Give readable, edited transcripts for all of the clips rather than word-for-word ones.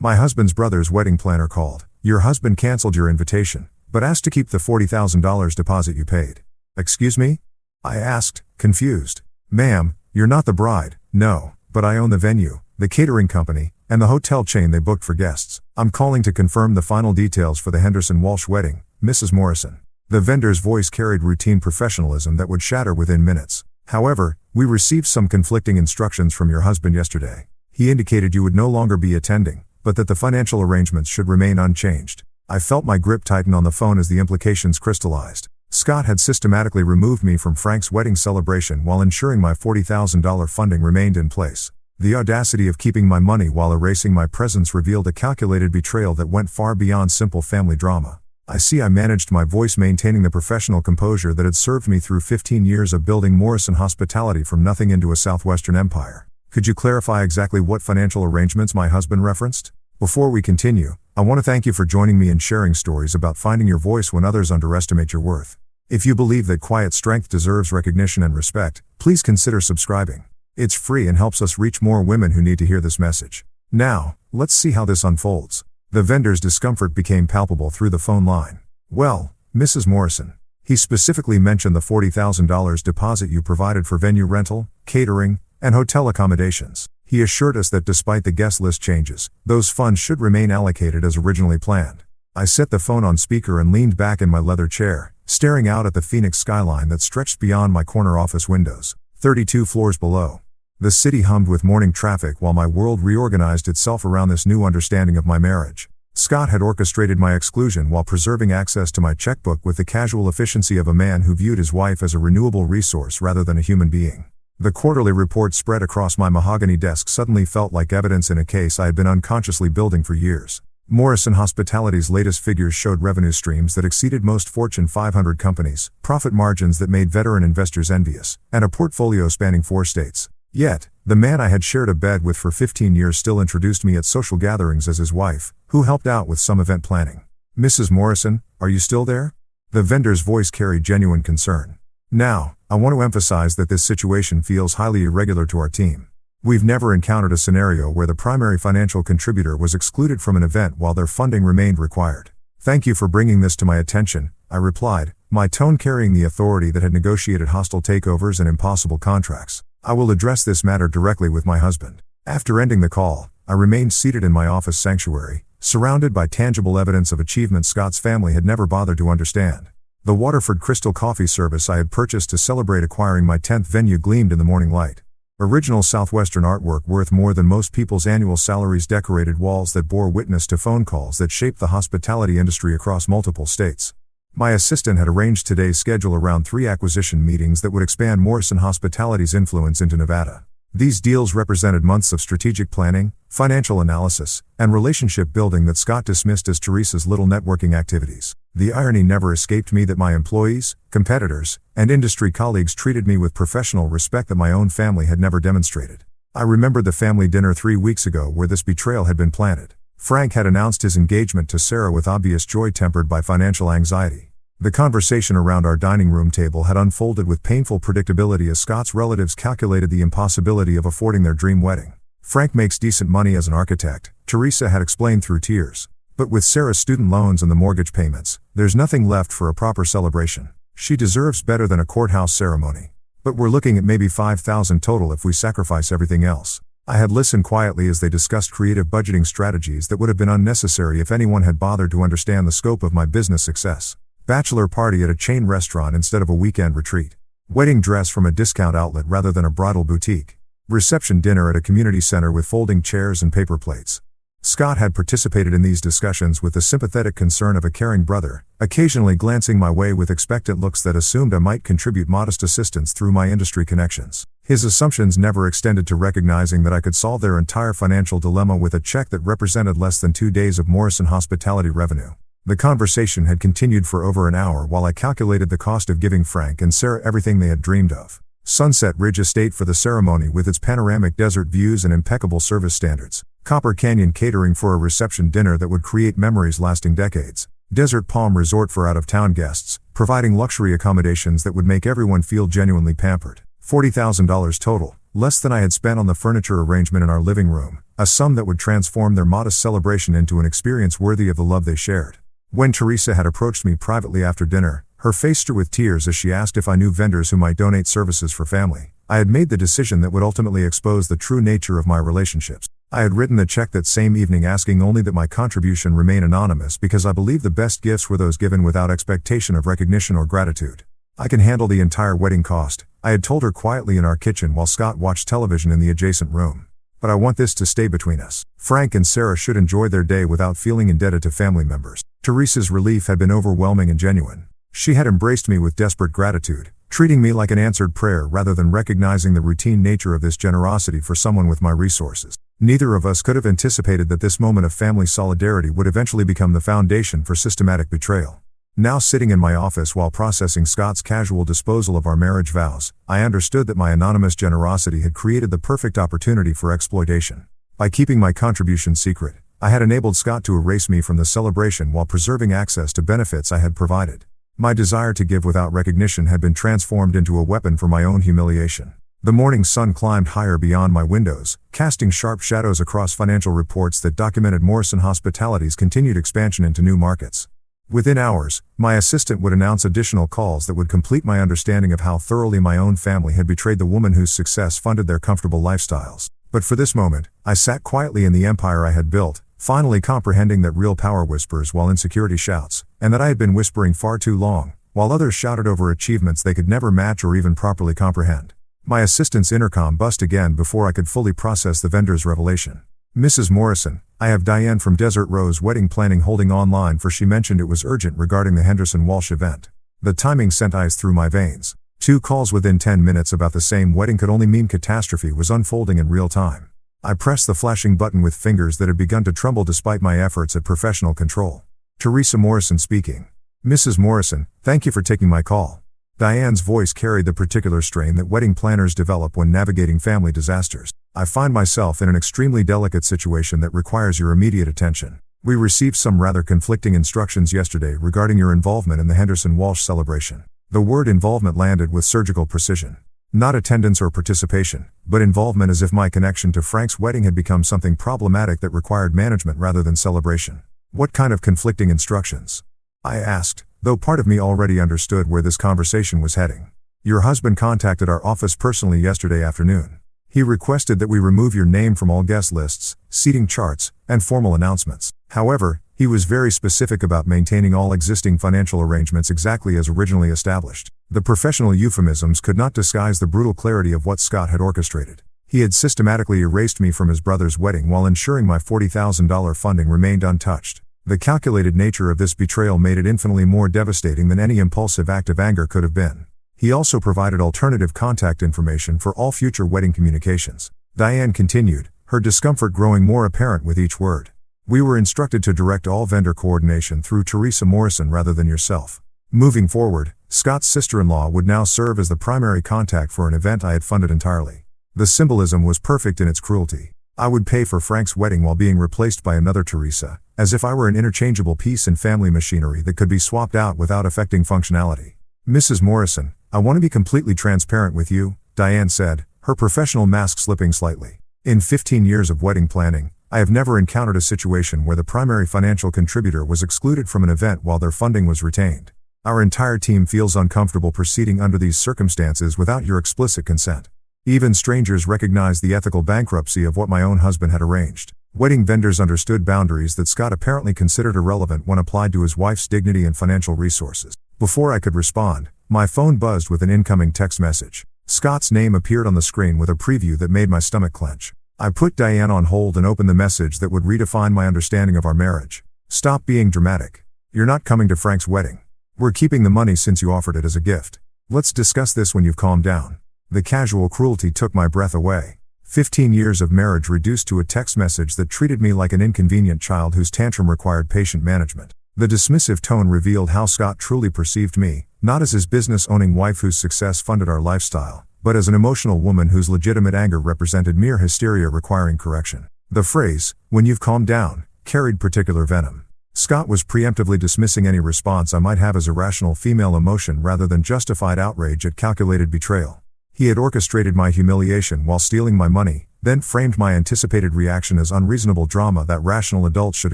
My husband's brother's wedding planner called. Your husband canceled your invitation, but asked to keep the $40,000 deposit you paid. Excuse me? I asked, confused. Ma'am, you're not the bride. No, but I own the venue, the catering company, and the hotel chain they booked for guests. I'm calling to confirm the final details for the Henderson Walsh wedding, Mrs. Morrison. The vendor's voice carried routine professionalism that would shatter within minutes. However, we received some conflicting instructions from your husband yesterday. He indicated you would no longer be attending, but that the financial arrangements should remain unchanged. I felt my grip tighten on the phone as the implications crystallized. Scott had systematically removed me from Frank's wedding celebration while ensuring my $40,000 funding remained in place. The audacity of keeping my money while erasing my presence revealed a calculated betrayal that went far beyond simple family drama. I managed my voice, maintaining the professional composure that had served me through 15 years of building Morrison Hospitality from nothing into a southwestern empire. Could you clarify exactly what financial arrangements my husband referenced? Before we continue, I want to thank you for joining me in sharing stories about finding your voice when others underestimate your worth. If you believe that quiet strength deserves recognition and respect, please consider subscribing. It's free and helps us reach more women who need to hear this message. Now, let's see how this unfolds. The vendor's discomfort became palpable through the phone line. Well, Mrs. Morrison, he specifically mentioned the $40,000 deposit you provided for venue rental, catering, and hotel accommodations. He assured us that despite the guest list changes, those funds should remain allocated as originally planned. I set the phone on speaker and leaned back in my leather chair, staring out at the Phoenix skyline that stretched beyond my corner office windows, 32 floors below. The city hummed with morning traffic while my world reorganized itself around this new understanding of my marriage. Scott had orchestrated my exclusion while preserving access to my checkbook with the casual efficiency of a man who viewed his wife as a renewable resource rather than a human being. The quarterly report spread across my mahogany desk suddenly felt like evidence in a case I had been unconsciously building for years. Morrison Hospitality's latest figures showed revenue streams that exceeded most Fortune 500 companies, profit margins that made veteran investors envious, and a portfolio spanning 4 states. Yet, the man I had shared a bed with for 15 years still introduced me at social gatherings as his wife, who helped out with some event planning. Mrs. Morrison, are you still there? The vendor's voice carried genuine concern. Now, I want to emphasize that this situation feels highly irregular to our team. We've never encountered a scenario where the primary financial contributor was excluded from an event while their funding remained required. Thank you for bringing this to my attention, I replied, my tone carrying the authority that had negotiated hostile takeovers and impossible contracts. I will address this matter directly with my husband. After ending the call, I remained seated in my office sanctuary, surrounded by tangible evidence of achievements Scott's family had never bothered to understand. The Waterford Crystal coffee service I had purchased to celebrate acquiring my 10th venue gleamed in the morning light. Original Southwestern artwork worth more than most people's annual salaries decorated walls that bore witness to phone calls that shaped the hospitality industry across multiple states. My assistant had arranged today's schedule around 3 acquisition meetings that would expand Morrison Hospitality's influence into Nevada. These deals represented months of strategic planning, financial analysis, and relationship building that Scott dismissed as Teresa's little networking activities. The irony never escaped me that my employees, competitors, and industry colleagues treated me with professional respect that my own family had never demonstrated. I remembered the family dinner 3 weeks ago where this betrayal had been planted. Frank had announced his engagement to Sarah with obvious joy tempered by financial anxiety. The conversation around our dining room table had unfolded with painful predictability as Scott's relatives calculated the impossibility of affording their dream wedding. Frank makes decent money as an architect, Teresa had explained through tears. But with Sarah's student loans and the mortgage payments, there's nothing left for a proper celebration. She deserves better than a courthouse ceremony. But we're looking at maybe $5,000 total if we sacrifice everything else. I had listened quietly as they discussed creative budgeting strategies that would have been unnecessary if anyone had bothered to understand the scope of my business success. Bachelor party at a chain restaurant instead of a weekend retreat. Wedding dress from a discount outlet rather than a bridal boutique. Reception dinner at a community center with folding chairs and paper plates. Scott had participated in these discussions with the sympathetic concern of a caring brother, occasionally glancing my way with expectant looks that assumed I might contribute modest assistance through my industry connections. His assumptions never extended to recognizing that I could solve their entire financial dilemma with a check that represented less than 2 days of Morrison Hospitality revenue. The conversation had continued for over an hour while I calculated the cost of giving Frank and Sarah everything they had dreamed of. Sunset Ridge Estate for the ceremony with its panoramic desert views and impeccable service standards. Copper Canyon catering for a reception dinner that would create memories lasting decades. Desert Palm Resort for out-of-town guests, providing luxury accommodations that would make everyone feel genuinely pampered. $40,000 total, less than I had spent on the furniture arrangement in our living room, a sum that would transform their modest celebration into an experience worthy of the love they shared. When Teresa had approached me privately after dinner, her face streaked with tears as she asked if I knew vendors who might donate services for family, I had made the decision that would ultimately expose the true nature of my relationships. I had written the check that same evening asking only that my contribution remain anonymous because I believed the best gifts were those given without expectation of recognition or gratitude. I can handle the entire wedding cost, I had told her quietly in our kitchen while Scott watched television in the adjacent room. But I want this to stay between us. Frank and Sarah should enjoy their day without feeling indebted to family members. Teresa's relief had been overwhelming and genuine. She had embraced me with desperate gratitude, treating me like an answered prayer rather than recognizing the routine nature of this generosity for someone with my resources. Neither of us could have anticipated that this moment of family solidarity would eventually become the foundation for systematic betrayal. Now sitting in my office while processing Scott's casual disposal of our marriage vows, I understood that my anonymous generosity had created the perfect opportunity for exploitation. By keeping my contribution secret, I had enabled Scott to erase me from the celebration while preserving access to benefits I had provided. My desire to give without recognition had been transformed into a weapon for my own humiliation. The morning sun climbed higher beyond my windows, casting sharp shadows across financial reports that documented Morrison Hospitality's continued expansion into new markets. Within hours, my assistant would announce additional calls that would complete my understanding of how thoroughly my own family had betrayed the woman whose success funded their comfortable lifestyles. But for this moment, I sat quietly in the empire I had built, finally comprehending that real power whispers while insecurity shouts, and that I had been whispering far too long, while others shouted over achievements they could never match or even properly comprehend. My assistant's intercom buzzed again before I could fully process the vendor's revelation. "Mrs. Morrison, I have Diane from Desert Rose Wedding Planning holding online for she mentioned it was urgent regarding the Henderson Walsh event." The timing sent ice through my veins. 2 calls within 10 minutes about the same wedding could only mean catastrophe was unfolding in real time. I pressed the flashing button with fingers that had begun to tremble despite my efforts at professional control. Teresa Morrison speaking. "Mrs. Morrison, thank you for taking my call." Diane's voice carried the particular strain that wedding planners develop when navigating family disasters. "I find myself in an extremely delicate situation that requires your immediate attention. We received some rather conflicting instructions yesterday regarding your involvement in the Henderson Walsh celebration." The word involvement landed with surgical precision. Not attendance or participation, but involvement, as if my connection to Frank's wedding had become something problematic that required management rather than celebration. "What kind of conflicting instructions?" I asked, though part of me already understood where this conversation was heading. "Your husband contacted our office personally yesterday afternoon. He requested that we remove your name from all guest lists, seating charts, and formal announcements. However, he was very specific about maintaining all existing financial arrangements exactly as originally established." The professional euphemisms could not disguise the brutal clarity of what Scott had orchestrated. He had systematically erased me from his brother's wedding while ensuring my $40,000 funding remained untouched. The calculated nature of this betrayal made it infinitely more devastating than any impulsive act of anger could have been. He also provided alternative contact information for all future wedding communications. Diane continued, her discomfort growing more apparent with each word. "We were instructed to direct all vendor coordination through Teresa Morrison rather than yourself. Moving forward, Scott's sister-in-law would now serve as the primary contact for an event I had funded entirely." The symbolism was perfect in its cruelty. I would pay for Frank's wedding while being replaced by another Teresa, as if I were an interchangeable piece in family machinery that could be swapped out without affecting functionality. "Mrs. Morrison, I want to be completely transparent with you," Diane said, her professional mask slipping slightly. "In 15 years of wedding planning, I have never encountered a situation where the primary financial contributor was excluded from an event while their funding was retained. Our entire team feels uncomfortable proceeding under these circumstances without your explicit consent. Even strangers recognize the ethical bankruptcy of what my own husband had arranged." Wedding vendors understood boundaries that Scott apparently considered irrelevant when applied to his wife's dignity and financial resources. Before I could respond, my phone buzzed with an incoming text message. Scott's name appeared on the screen with a preview that made my stomach clench. I put Diane on hold and opened the message that would redefine my understanding of our marriage. "Stop being dramatic. You're not coming to Frank's wedding. We're keeping the money since you offered it as a gift. Let's discuss this when you've calmed down." The casual cruelty took my breath away. 15 years of marriage reduced to a text message that treated me like an inconvenient child whose tantrum required patient management. The dismissive tone revealed how Scott truly perceived me, not as his business-owning wife whose success funded our lifestyle, but as an emotional woman whose legitimate anger represented mere hysteria requiring correction. The phrase, "when you've calmed down," carried particular venom. Scott was preemptively dismissing any response I might have as irrational female emotion rather than justified outrage at calculated betrayal. He had orchestrated my humiliation while stealing my money, then framed my anticipated reaction as unreasonable drama that rational adults should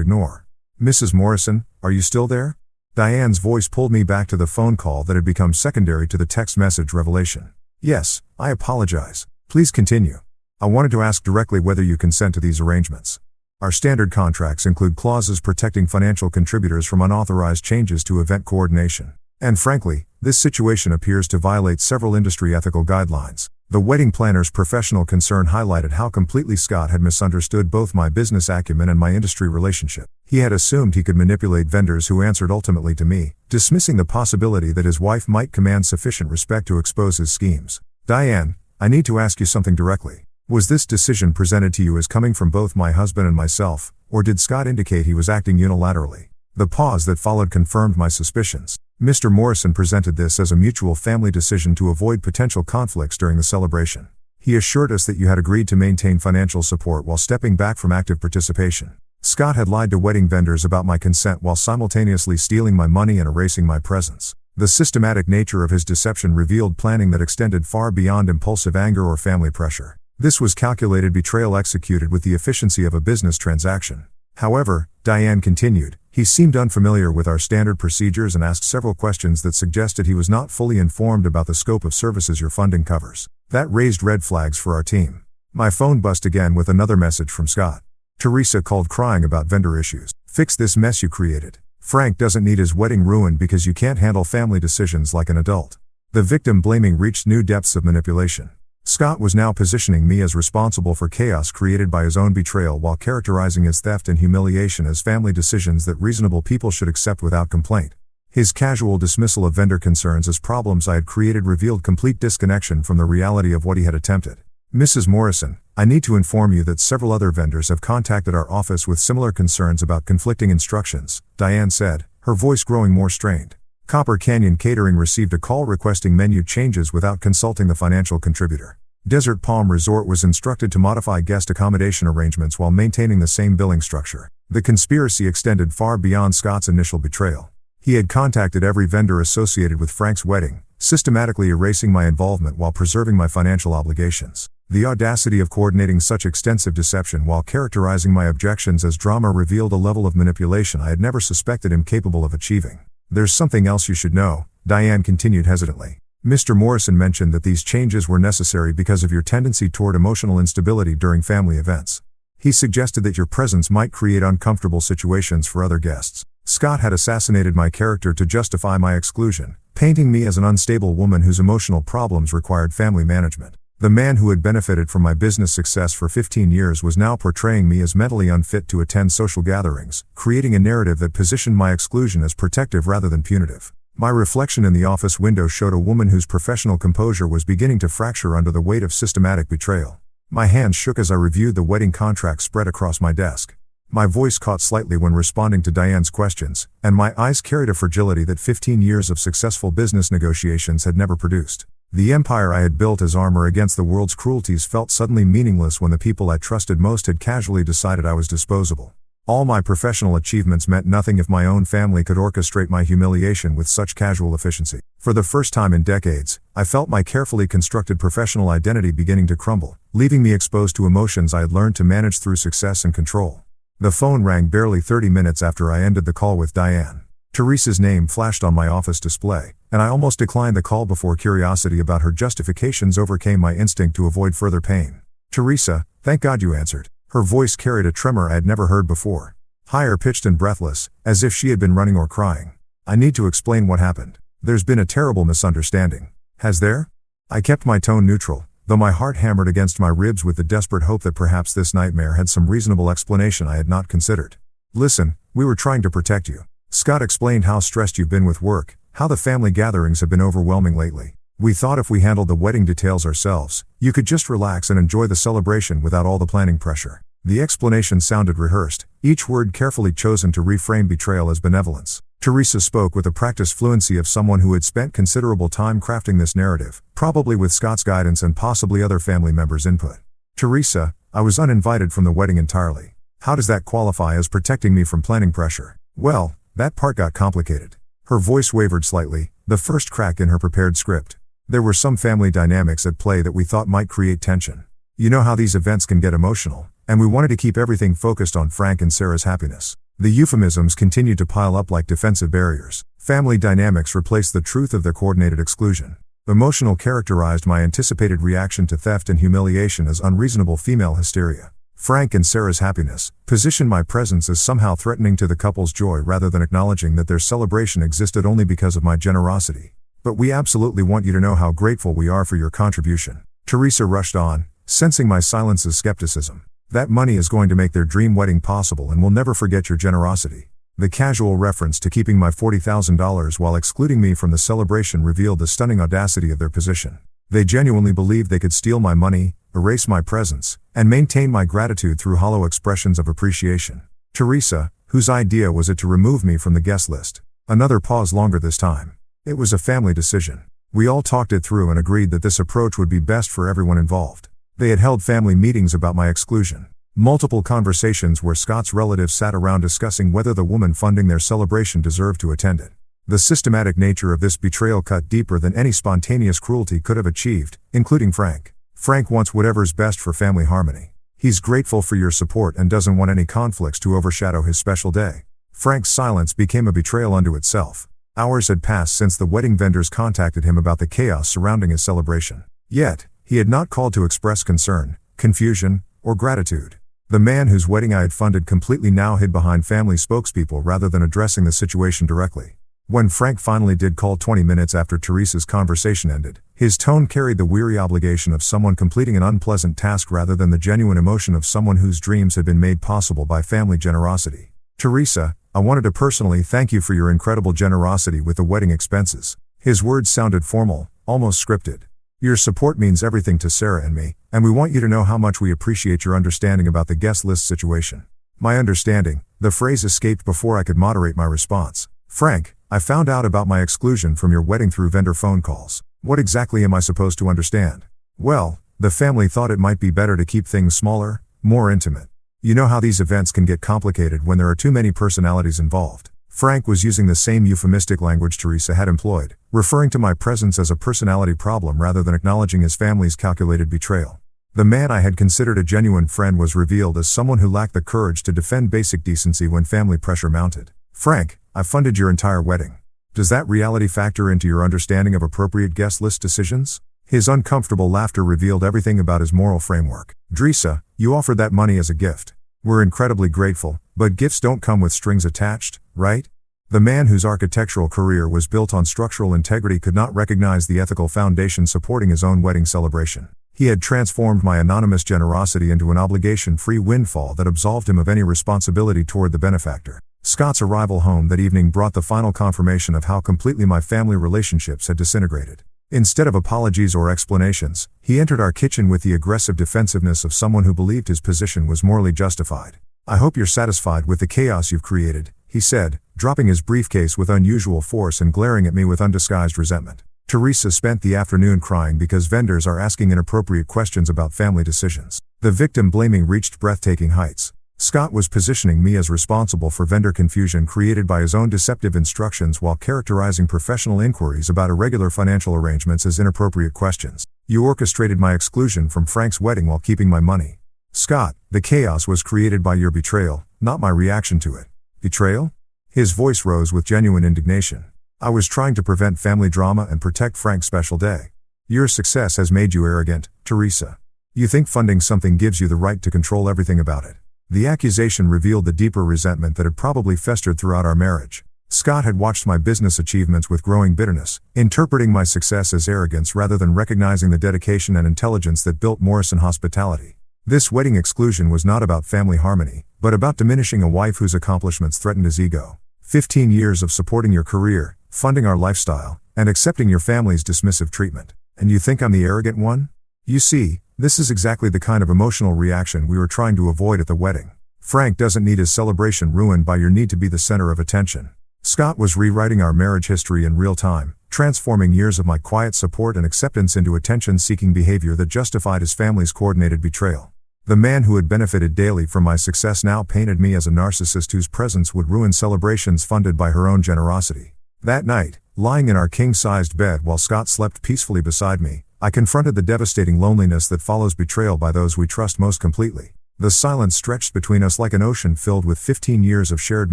ignore. "Mrs. Morrison, are you still there?" Diane's voice pulled me back to the phone call that had become secondary to the text message revelation. "Yes, I apologize. Please continue. I wanted to ask directly whether you consent to these arrangements. Our standard contracts include clauses protecting financial contributors from unauthorized changes to event coordination. And frankly, this situation appears to violate several industry ethical guidelines." The wedding planner's professional concern highlighted how completely Scott had misunderstood both my business acumen and my industry relationship. He had assumed he could manipulate vendors who answered ultimately to me, dismissing the possibility that his wife might command sufficient respect to expose his schemes. "Diane, I need to ask you something directly. Was this decision presented to you as coming from both my husband and myself, or did Scott indicate he was acting unilaterally?" The pause that followed confirmed my suspicions. Mr. Morrison presented this as a mutual family decision to avoid potential conflicts during the celebration. He assured us that you had agreed to maintain financial support while stepping back from active participation. Scott had lied to wedding vendors about my consent while simultaneously stealing my money and erasing my presence. The systematic nature of his deception revealed planning that extended far beyond impulsive anger or family pressure. This was calculated betrayal executed with the efficiency of a business transaction. However, Diane continued, he seemed unfamiliar with our standard procedures and asked several questions that suggested he was not fully informed about the scope of services your funding covers. That raised red flags for our team. My phone buzzed again with another message from Scott. Teresa called crying about vendor issues. "Fix this mess you created. Frank doesn't need his wedding ruined because you can't handle family decisions like an adult." The victim blaming reached new depths of manipulation. Scott was now positioning me as responsible for chaos created by his own betrayal while characterizing his theft and humiliation as family decisions that reasonable people should accept without complaint. His casual dismissal of vendor concerns as problems I had created revealed complete disconnection from the reality of what he had attempted. "Mrs. Morrison, I need to inform you that several other vendors have contacted our office with similar concerns about conflicting instructions," Diane said, her voice growing more strained. Copper Canyon Catering received a call requesting menu changes without consulting the financial contributor. Desert Palm Resort was instructed to modify guest accommodation arrangements while maintaining the same billing structure. The conspiracy extended far beyond Scott's initial betrayal. He had contacted every vendor associated with Frank's wedding, systematically erasing my involvement while preserving my financial obligations. The audacity of coordinating such extensive deception while characterizing my objections as drama revealed a level of manipulation I had never suspected him capable of achieving. "There's something else you should know," Diane continued hesitantly. "Mr. Morrison mentioned that these changes were necessary because of your tendency toward emotional instability during family events. He suggested that your presence might create uncomfortable situations for other guests. Scott had assassinated my character to justify my exclusion, painting me as an unstable woman whose emotional problems required family management. The man who had benefited from my business success for 15 years was now portraying me as mentally unfit to attend social gatherings, creating a narrative that positioned my exclusion as protective rather than punitive. My reflection in the office window showed a woman whose professional composure was beginning to fracture under the weight of systematic betrayal. My hands shook as I reviewed the wedding contract spread across my desk. My voice caught slightly when responding to Diane's questions, and my eyes carried a fragility that 15 years of successful business negotiations had never produced. The empire I had built as armor against the world's cruelties felt suddenly meaningless when the people I trusted most had casually decided I was disposable. All my professional achievements meant nothing if my own family could orchestrate my humiliation with such casual efficiency. For the first time in decades, I felt my carefully constructed professional identity beginning to crumble, leaving me exposed to emotions I had learned to manage through success and control. The phone rang barely 30 minutes after I ended the call with Diane. Teresa's name flashed on my office display, and I almost declined the call before curiosity about her justifications overcame my instinct to avoid further pain. "Teresa, thank God you answered." Her voice carried a tremor I had never heard before. Higher pitched and breathless, as if she had been running or crying. "I need to explain what happened. There's been a terrible misunderstanding." "Has there?" I kept my tone neutral, though my heart hammered against my ribs with the desperate hope that perhaps this nightmare had some reasonable explanation I had not considered. "Listen, we were trying to protect you. Scott explained how stressed you've been with work, how the family gatherings have been overwhelming lately. We thought if we handled the wedding details ourselves, you could just relax and enjoy the celebration without all the planning pressure." The explanation sounded rehearsed, each word carefully chosen to reframe betrayal as benevolence. Teresa spoke with the practiced fluency of someone who had spent considerable time crafting this narrative, probably with Scott's guidance and possibly other family members' input. "Teresa, I was uninvited from the wedding entirely. How does that qualify as protecting me from planning pressure?" "Well, that part got complicated." Her voice wavered slightly, the first crack in her prepared script. "There were some family dynamics at play that we thought might create tension. You know how these events can get emotional, and we wanted to keep everything focused on Frank and Sarah's happiness. The euphemisms continued to pile up like defensive barriers. Family dynamics replaced the truth of their coordinated exclusion. Emotional characterized my anticipated reaction to theft and humiliation as unreasonable female hysteria. Frank and Sarah's happiness positioned my presence as somehow threatening to the couple's joy rather than acknowledging that their celebration existed only because of my generosity. But we absolutely want you to know how grateful we are for your contribution. Teresa rushed on, sensing my silence's skepticism. That money is going to make their dream wedding possible and we'll never forget your generosity. The casual reference to keeping my $40,000 while excluding me from the celebration revealed the stunning audacity of their position. They genuinely believed they could steal my money, erase my presence, and maintain my gratitude through hollow expressions of appreciation. Teresa, whose idea was it to remove me from the guest list. Another pause longer this time. It was a family decision. We all talked it through and agreed that this approach would be best for everyone involved. They had held family meetings about my exclusion. Multiple conversations where Scott's relatives sat around discussing whether the woman funding their celebration deserved to attend it. The systematic nature of this betrayal cut deeper than any spontaneous cruelty could have achieved, including Frank. Frank wants whatever's best for family harmony. He's grateful for your support and doesn't want any conflicts to overshadow his special day. Frank's silence became a betrayal unto itself. Hours had passed since the wedding vendors contacted him about the chaos surrounding his celebration. Yet, he had not called to express concern, confusion, or gratitude. The man whose wedding I had funded completely now hid behind family spokespeople rather than addressing the situation directly. When Frank finally did call 20 minutes after Teresa's conversation ended, his tone carried the weary obligation of someone completing an unpleasant task rather than the genuine emotion of someone whose dreams had been made possible by family generosity. Teresa, I wanted to personally thank you for your incredible generosity with the wedding expenses. His words sounded formal, almost scripted. Your support means everything to Sarah and me, and we want you to know how much we appreciate your understanding about the guest list situation. My understanding, the phrase escaped before I could moderate my response. Frank, I found out about my exclusion from your wedding through vendor phone calls. What exactly am I supposed to understand? Well, the family thought it might be better to keep things smaller, more intimate. You know how these events can get complicated when there are too many personalities involved. Frank was using the same euphemistic language Teresa had employed, referring to my presence as a personality problem rather than acknowledging his family's calculated betrayal. The man I had considered a genuine friend was revealed as someone who lacked the courage to defend basic decency when family pressure mounted. Frank, I funded your entire wedding. Does that reality factor into your understanding of appropriate guest list decisions? His uncomfortable laughter revealed everything about his moral framework. Teresa, you offered that money as a gift. We're incredibly grateful, but gifts don't come with strings attached, right? The man whose architectural career was built on structural integrity could not recognize the ethical foundation supporting his own wedding celebration. He had transformed my anonymous generosity into an obligation-free windfall that absolved him of any responsibility toward the benefactor. Scott's arrival home that evening brought the final confirmation of how completely my family relationships had disintegrated. Instead of apologies or explanations, he entered our kitchen with the aggressive defensiveness of someone who believed his position was morally justified. I hope you're satisfied with the chaos you've created, he said, dropping his briefcase with unusual force and glaring at me with undisguised resentment. Teresa spent the afternoon crying because vendors are asking inappropriate questions about family decisions. The victim blaming reached breathtaking heights. Scott was positioning me as responsible for vendor confusion created by his own deceptive instructions while characterizing professional inquiries about irregular financial arrangements as inappropriate questions. You orchestrated my exclusion from Frank's wedding while keeping my money. Scott, the chaos was created by your betrayal, not my reaction to it. Betrayal? His voice rose with genuine indignation. I was trying to prevent family drama and protect Frank's special day. Your success has made you arrogant, Teresa. You think funding something gives you the right to control everything about it. The accusation revealed the deeper resentment that had probably festered throughout our marriage. Scott had watched my business achievements with growing bitterness, interpreting my success as arrogance rather than recognizing the dedication and intelligence that built Morrison Hospitality. This wedding exclusion was not about family harmony, but about diminishing a wife whose accomplishments threatened his ego. 15 years of supporting your career, funding our lifestyle, and accepting your family's dismissive treatment. And you think I'm the arrogant one? You see, this is exactly the kind of emotional reaction we were trying to avoid at the wedding. Frank doesn't need his celebration ruined by your need to be the center of attention. Scott was rewriting our marriage history in real time, transforming years of my quiet support and acceptance into attention-seeking behavior that justified his family's coordinated betrayal. The man who had benefited daily from my success now painted me as a narcissist whose presence would ruin celebrations funded by her own generosity. That night, lying in our king-sized bed while Scott slept peacefully beside me, I confronted the devastating loneliness that follows betrayal by those we trust most completely. The silence stretched between us like an ocean filled with 15 years of shared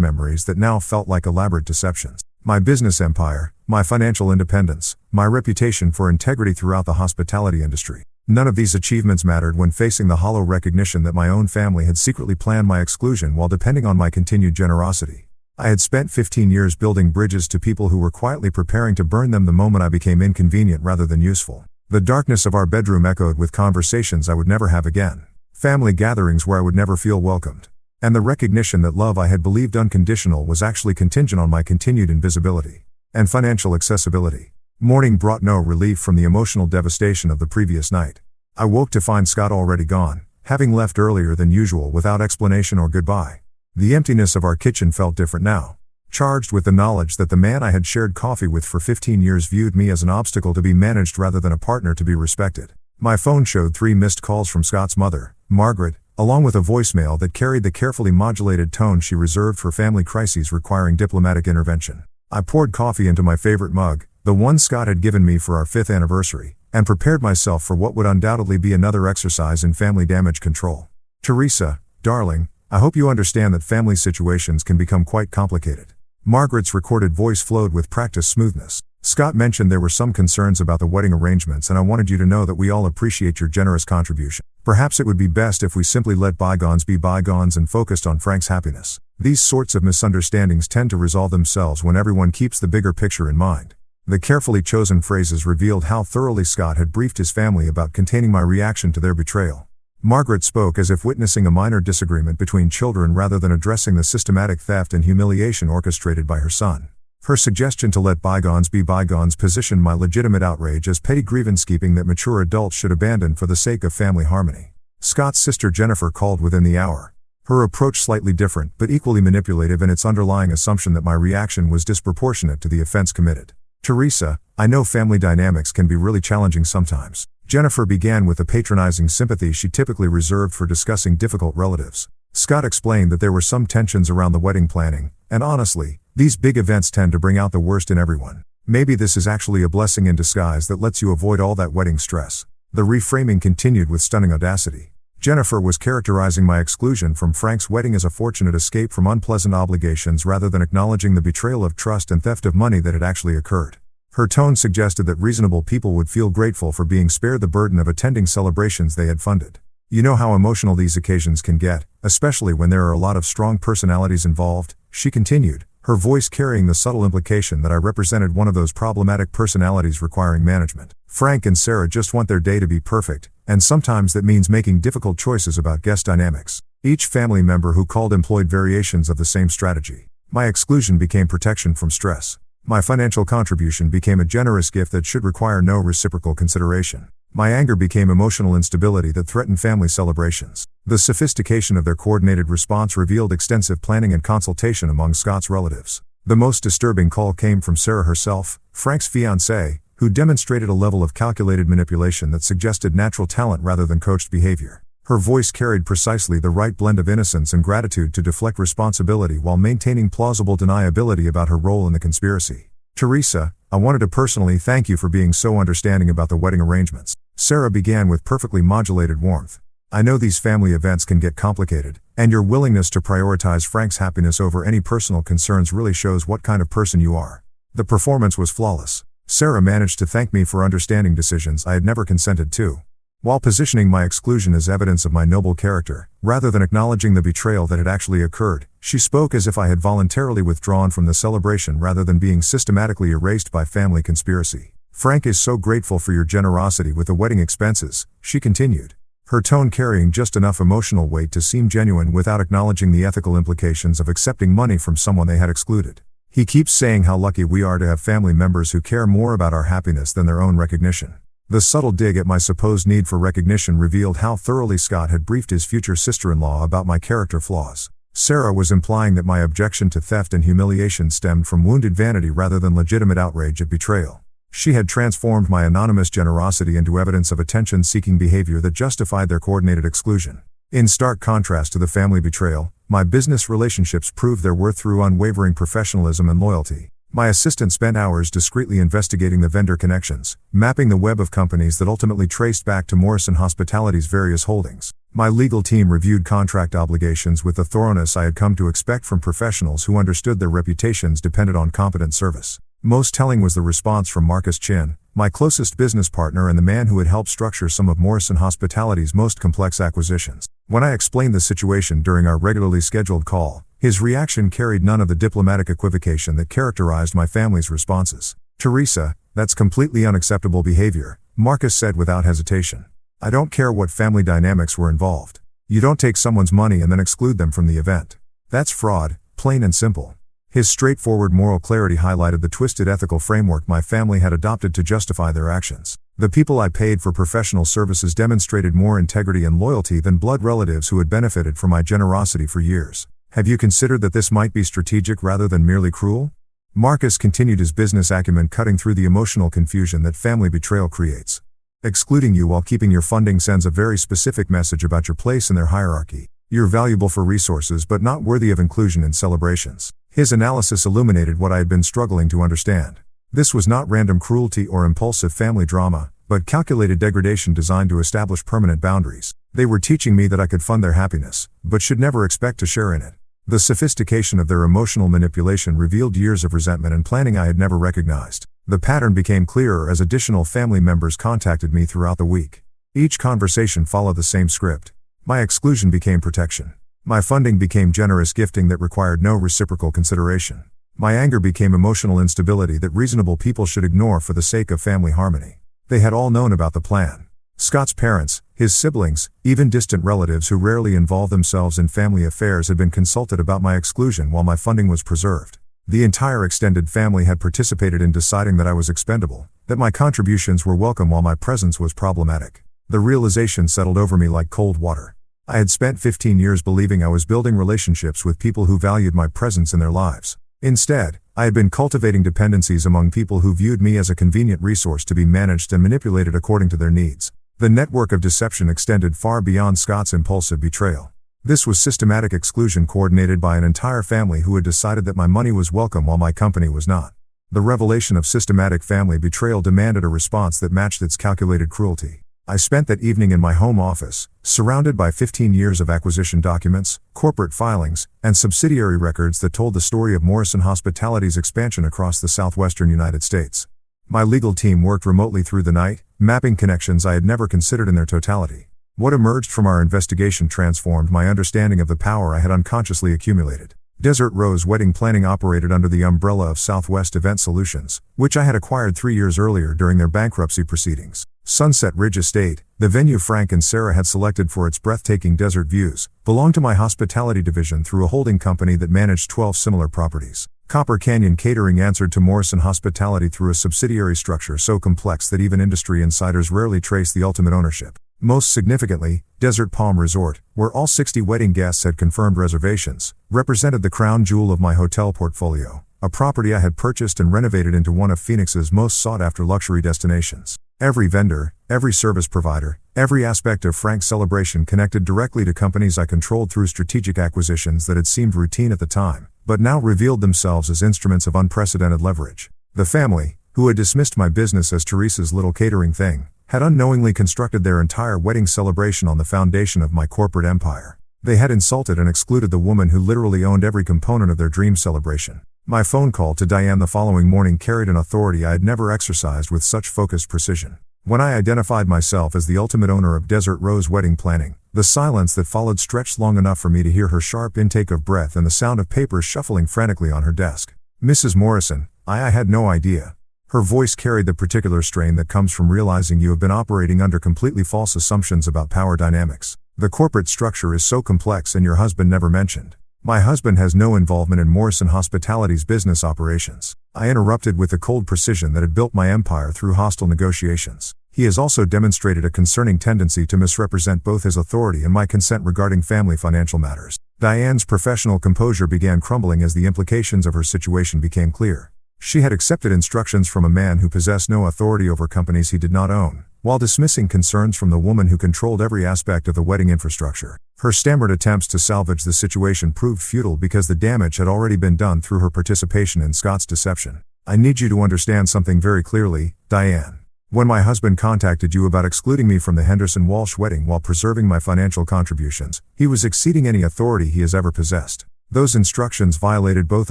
memories that now felt like elaborate deceptions. My business empire, my financial independence, my reputation for integrity throughout the hospitality industry. None of these achievements mattered when facing the hollow recognition that my own family had secretly planned my exclusion while depending on my continued generosity. I had spent 15 years building bridges to people who were quietly preparing to burn them the moment I became inconvenient rather than useful. The darkness of our bedroom echoed with conversations I would never have again. Family gatherings where I would never feel welcomed. And the recognition that love I had believed unconditional was actually contingent on my continued invisibility and financial accessibility. Morning brought no relief from the emotional devastation of the previous night. I woke to find Scott already gone, having left earlier than usual without explanation or goodbye. The emptiness of our kitchen felt different now, charged with the knowledge that the man I had shared coffee with for 15 years viewed me as an obstacle to be managed rather than a partner to be respected. My phone showed 3 missed calls from Scott's mother, Margaret, along with a voicemail that carried the carefully modulated tone she reserved for family crises requiring diplomatic intervention. I poured coffee into my favorite mug, the one Scott had given me for our 5th anniversary, and prepared myself for what would undoubtedly be another exercise in family damage control. Teresa, darling, I hope you understand that family situations can become quite complicated. Margaret's recorded voice flowed with practiced smoothness. Scott mentioned there were some concerns about the wedding arrangements, and I wanted you to know that we all appreciate your generous contribution. Perhaps it would be best if we simply let bygones be bygones and focused on Frank's happiness. These sorts of misunderstandings tend to resolve themselves when everyone keeps the bigger picture in mind. The carefully chosen phrases revealed how thoroughly Scott had briefed his family about containing my reaction to their betrayal. Margaret spoke as if witnessing a minor disagreement between children rather than addressing the systematic theft and humiliation orchestrated by her son. Her suggestion to let bygones be bygones positioned my legitimate outrage as petty grievance-keeping that mature adults should abandon for the sake of family harmony. Scott's sister Jennifer called within the hour. Her approach slightly different but equally manipulative in its underlying assumption that my reaction was disproportionate to the offense committed. Teresa, I know family dynamics can be really challenging sometimes. Jennifer began with the patronizing sympathy she typically reserved for discussing difficult relatives. Scott explained that there were some tensions around the wedding planning, and honestly, these big events tend to bring out the worst in everyone. Maybe this is actually a blessing in disguise that lets you avoid all that wedding stress. The reframing continued with stunning audacity. Jennifer was characterizing my exclusion from Frank's wedding as a fortunate escape from unpleasant obligations rather than acknowledging the betrayal of trust and theft of money that had actually occurred. Her tone suggested that reasonable people would feel grateful for being spared the burden of attending celebrations they had funded. You know how emotional these occasions can get, especially when there are a lot of strong personalities involved, she continued, her voice carrying the subtle implication that I represented one of those problematic personalities requiring management. Frank and Sarah just want their day to be perfect, and sometimes that means making difficult choices about guest dynamics. Each family member who called employed variations of the same strategy. My exclusion became protection from stress. My financial contribution became a generous gift that should require no reciprocal consideration. My anger became emotional instability that threatened family celebrations. The sophistication of their coordinated response revealed extensive planning and consultation among Scott's relatives. The most disturbing call came from Sarah herself, Frank's fiancée, who demonstrated a level of calculated manipulation that suggested natural talent rather than coached behavior. Her voice carried precisely the right blend of innocence and gratitude to deflect responsibility while maintaining plausible deniability about her role in the conspiracy. Teresa, I wanted to personally thank you for being so understanding about the wedding arrangements. Sarah began with perfectly modulated warmth. I know these family events can get complicated, and your willingness to prioritize Frank's happiness over any personal concerns really shows what kind of person you are. The performance was flawless. Sarah managed to thank me for understanding decisions I had never consented to, while positioning my exclusion as evidence of my noble character, rather than acknowledging the betrayal that had actually occurred. She spoke as if I had voluntarily withdrawn from the celebration rather than being systematically erased by family conspiracy. Frank is so grateful for your generosity with the wedding expenses, she continued, her tone carrying just enough emotional weight to seem genuine without acknowledging the ethical implications of accepting money from someone they had excluded. He keeps saying how lucky we are to have family members who care more about our happiness than their own recognition. The subtle dig at my supposed need for recognition revealed how thoroughly Scott had briefed his future sister-in-law about my character flaws. Sarah was implying that my objection to theft and humiliation stemmed from wounded vanity rather than legitimate outrage at betrayal. She had transformed my anonymous generosity into evidence of attention-seeking behavior that justified their coordinated exclusion. In stark contrast to the family betrayal, my business relationships proved their worth through unwavering professionalism and loyalty. My assistant spent hours discreetly investigating the vendor connections, mapping the web of companies that ultimately traced back to Morrison Hospitality's various holdings. My legal team reviewed contract obligations with the thoroughness I had come to expect from professionals who understood their reputations depended on competent service. Most telling was the response from Marcus Chin, my closest business partner and the man who had helped structure some of Morrison Hospitality's most complex acquisitions. When I explained the situation during our regularly scheduled call, his reaction carried none of the diplomatic equivocation that characterized my family's responses. "Teresa, that's completely unacceptable behavior," Marcus said without hesitation. "I don't care what family dynamics were involved. You don't take someone's money and then exclude them from the event. That's fraud, plain and simple." His straightforward moral clarity highlighted the twisted ethical framework my family had adopted to justify their actions. The people I paid for professional services demonstrated more integrity and loyalty than blood relatives who had benefited from my generosity for years. "Have you considered that this might be strategic rather than merely cruel?" Marcus continued his business acumen, cutting through the emotional confusion that family betrayal creates. "Excluding you while keeping your funding sends a very specific message about your place in their hierarchy. You're valuable for resources but not worthy of inclusion in celebrations." His analysis illuminated what I had been struggling to understand. This was not random cruelty or impulsive family drama, but calculated degradation designed to establish permanent boundaries. They were teaching me that I could fund their happiness, but should never expect to share in it. The sophistication of their emotional manipulation revealed years of resentment and planning I had never recognized. The pattern became clearer as additional family members contacted me throughout the week. Each conversation followed the same script. My exclusion became protection. My funding became generous gifting that required no reciprocal consideration. My anger became emotional instability that reasonable people should ignore for the sake of family harmony. They had all known about the plan. Scott's parents, his siblings, even distant relatives who rarely involve themselves in family affairs had been consulted about my exclusion while my funding was preserved. The entire extended family had participated in deciding that I was expendable, that my contributions were welcome while my presence was problematic. The realization settled over me like cold water. I had spent 15 years believing I was building relationships with people who valued my presence in their lives. Instead, I had been cultivating dependencies among people who viewed me as a convenient resource to be managed and manipulated according to their needs. The network of deception extended far beyond Scott's impulsive betrayal. This was systematic exclusion coordinated by an entire family who had decided that my money was welcome while my company was not. The revelation of systematic family betrayal demanded a response that matched its calculated cruelty. I spent that evening in my home office, surrounded by 15 years of acquisition documents, corporate filings, and subsidiary records that told the story of Morrison Hospitality's expansion across the southwestern United States. My legal team worked remotely through the night, mapping connections I had never considered in their totality. What emerged from our investigation transformed my understanding of the power I had unconsciously accumulated. Desert Rose Wedding Planning operated under the umbrella of Southwest Event Solutions, which I had acquired 3 years earlier during their bankruptcy proceedings. Sunset Ridge Estate, the venue Frank and Sarah had selected for its breathtaking desert views, belonged to my hospitality division through a holding company that managed 12 similar properties. Copper Canyon Catering answered to Morrison Hospitality through a subsidiary structure so complex that even industry insiders rarely trace the ultimate ownership. Most significantly, Desert Palm Resort, where all 60 wedding guests had confirmed reservations, represented the crown jewel of my hotel portfolio, a property I had purchased and renovated into one of Phoenix's most sought-after luxury destinations. Every vendor, every service provider, every aspect of Frank's celebration connected directly to companies I controlled through strategic acquisitions that had seemed routine at the time, but now revealed themselves as instruments of unprecedented leverage. The family, who had dismissed my business as Teresa's little catering thing, had unknowingly constructed their entire wedding celebration on the foundation of my corporate empire. They had insulted and excluded the woman who literally owned every component of their dream celebration. My phone call to Diane the following morning carried an authority I had never exercised with such focused precision. When I identified myself as the ultimate owner of Desert Rose Wedding Planning, the silence that followed stretched long enough for me to hear her sharp intake of breath and the sound of papers shuffling frantically on her desk. "Mrs. Morrison, I had no idea." Her voice carried the particular strain that comes from realizing you have been operating under completely false assumptions about power dynamics. "The corporate structure is so complex and your husband never mentioned." "My husband has no involvement in Morrison Hospitality's business operations." I interrupted with the cold precision that had built my empire through hostile negotiations. "He has also demonstrated a concerning tendency to misrepresent both his authority and my consent regarding family financial matters." Diane's professional composure began crumbling as the implications of her situation became clear. She had accepted instructions from a man who possessed no authority over companies he did not own, While dismissing concerns from the woman who controlled every aspect of the wedding infrastructure, her stammered attempts to salvage the situation proved futile because the damage had already been done through her participation in Scott's deception. I need you to understand something very clearly, Diane. When my husband contacted you about excluding me from the Henderson Walsh wedding while preserving my financial contributions, he was exceeding any authority he has ever possessed. Those instructions violated both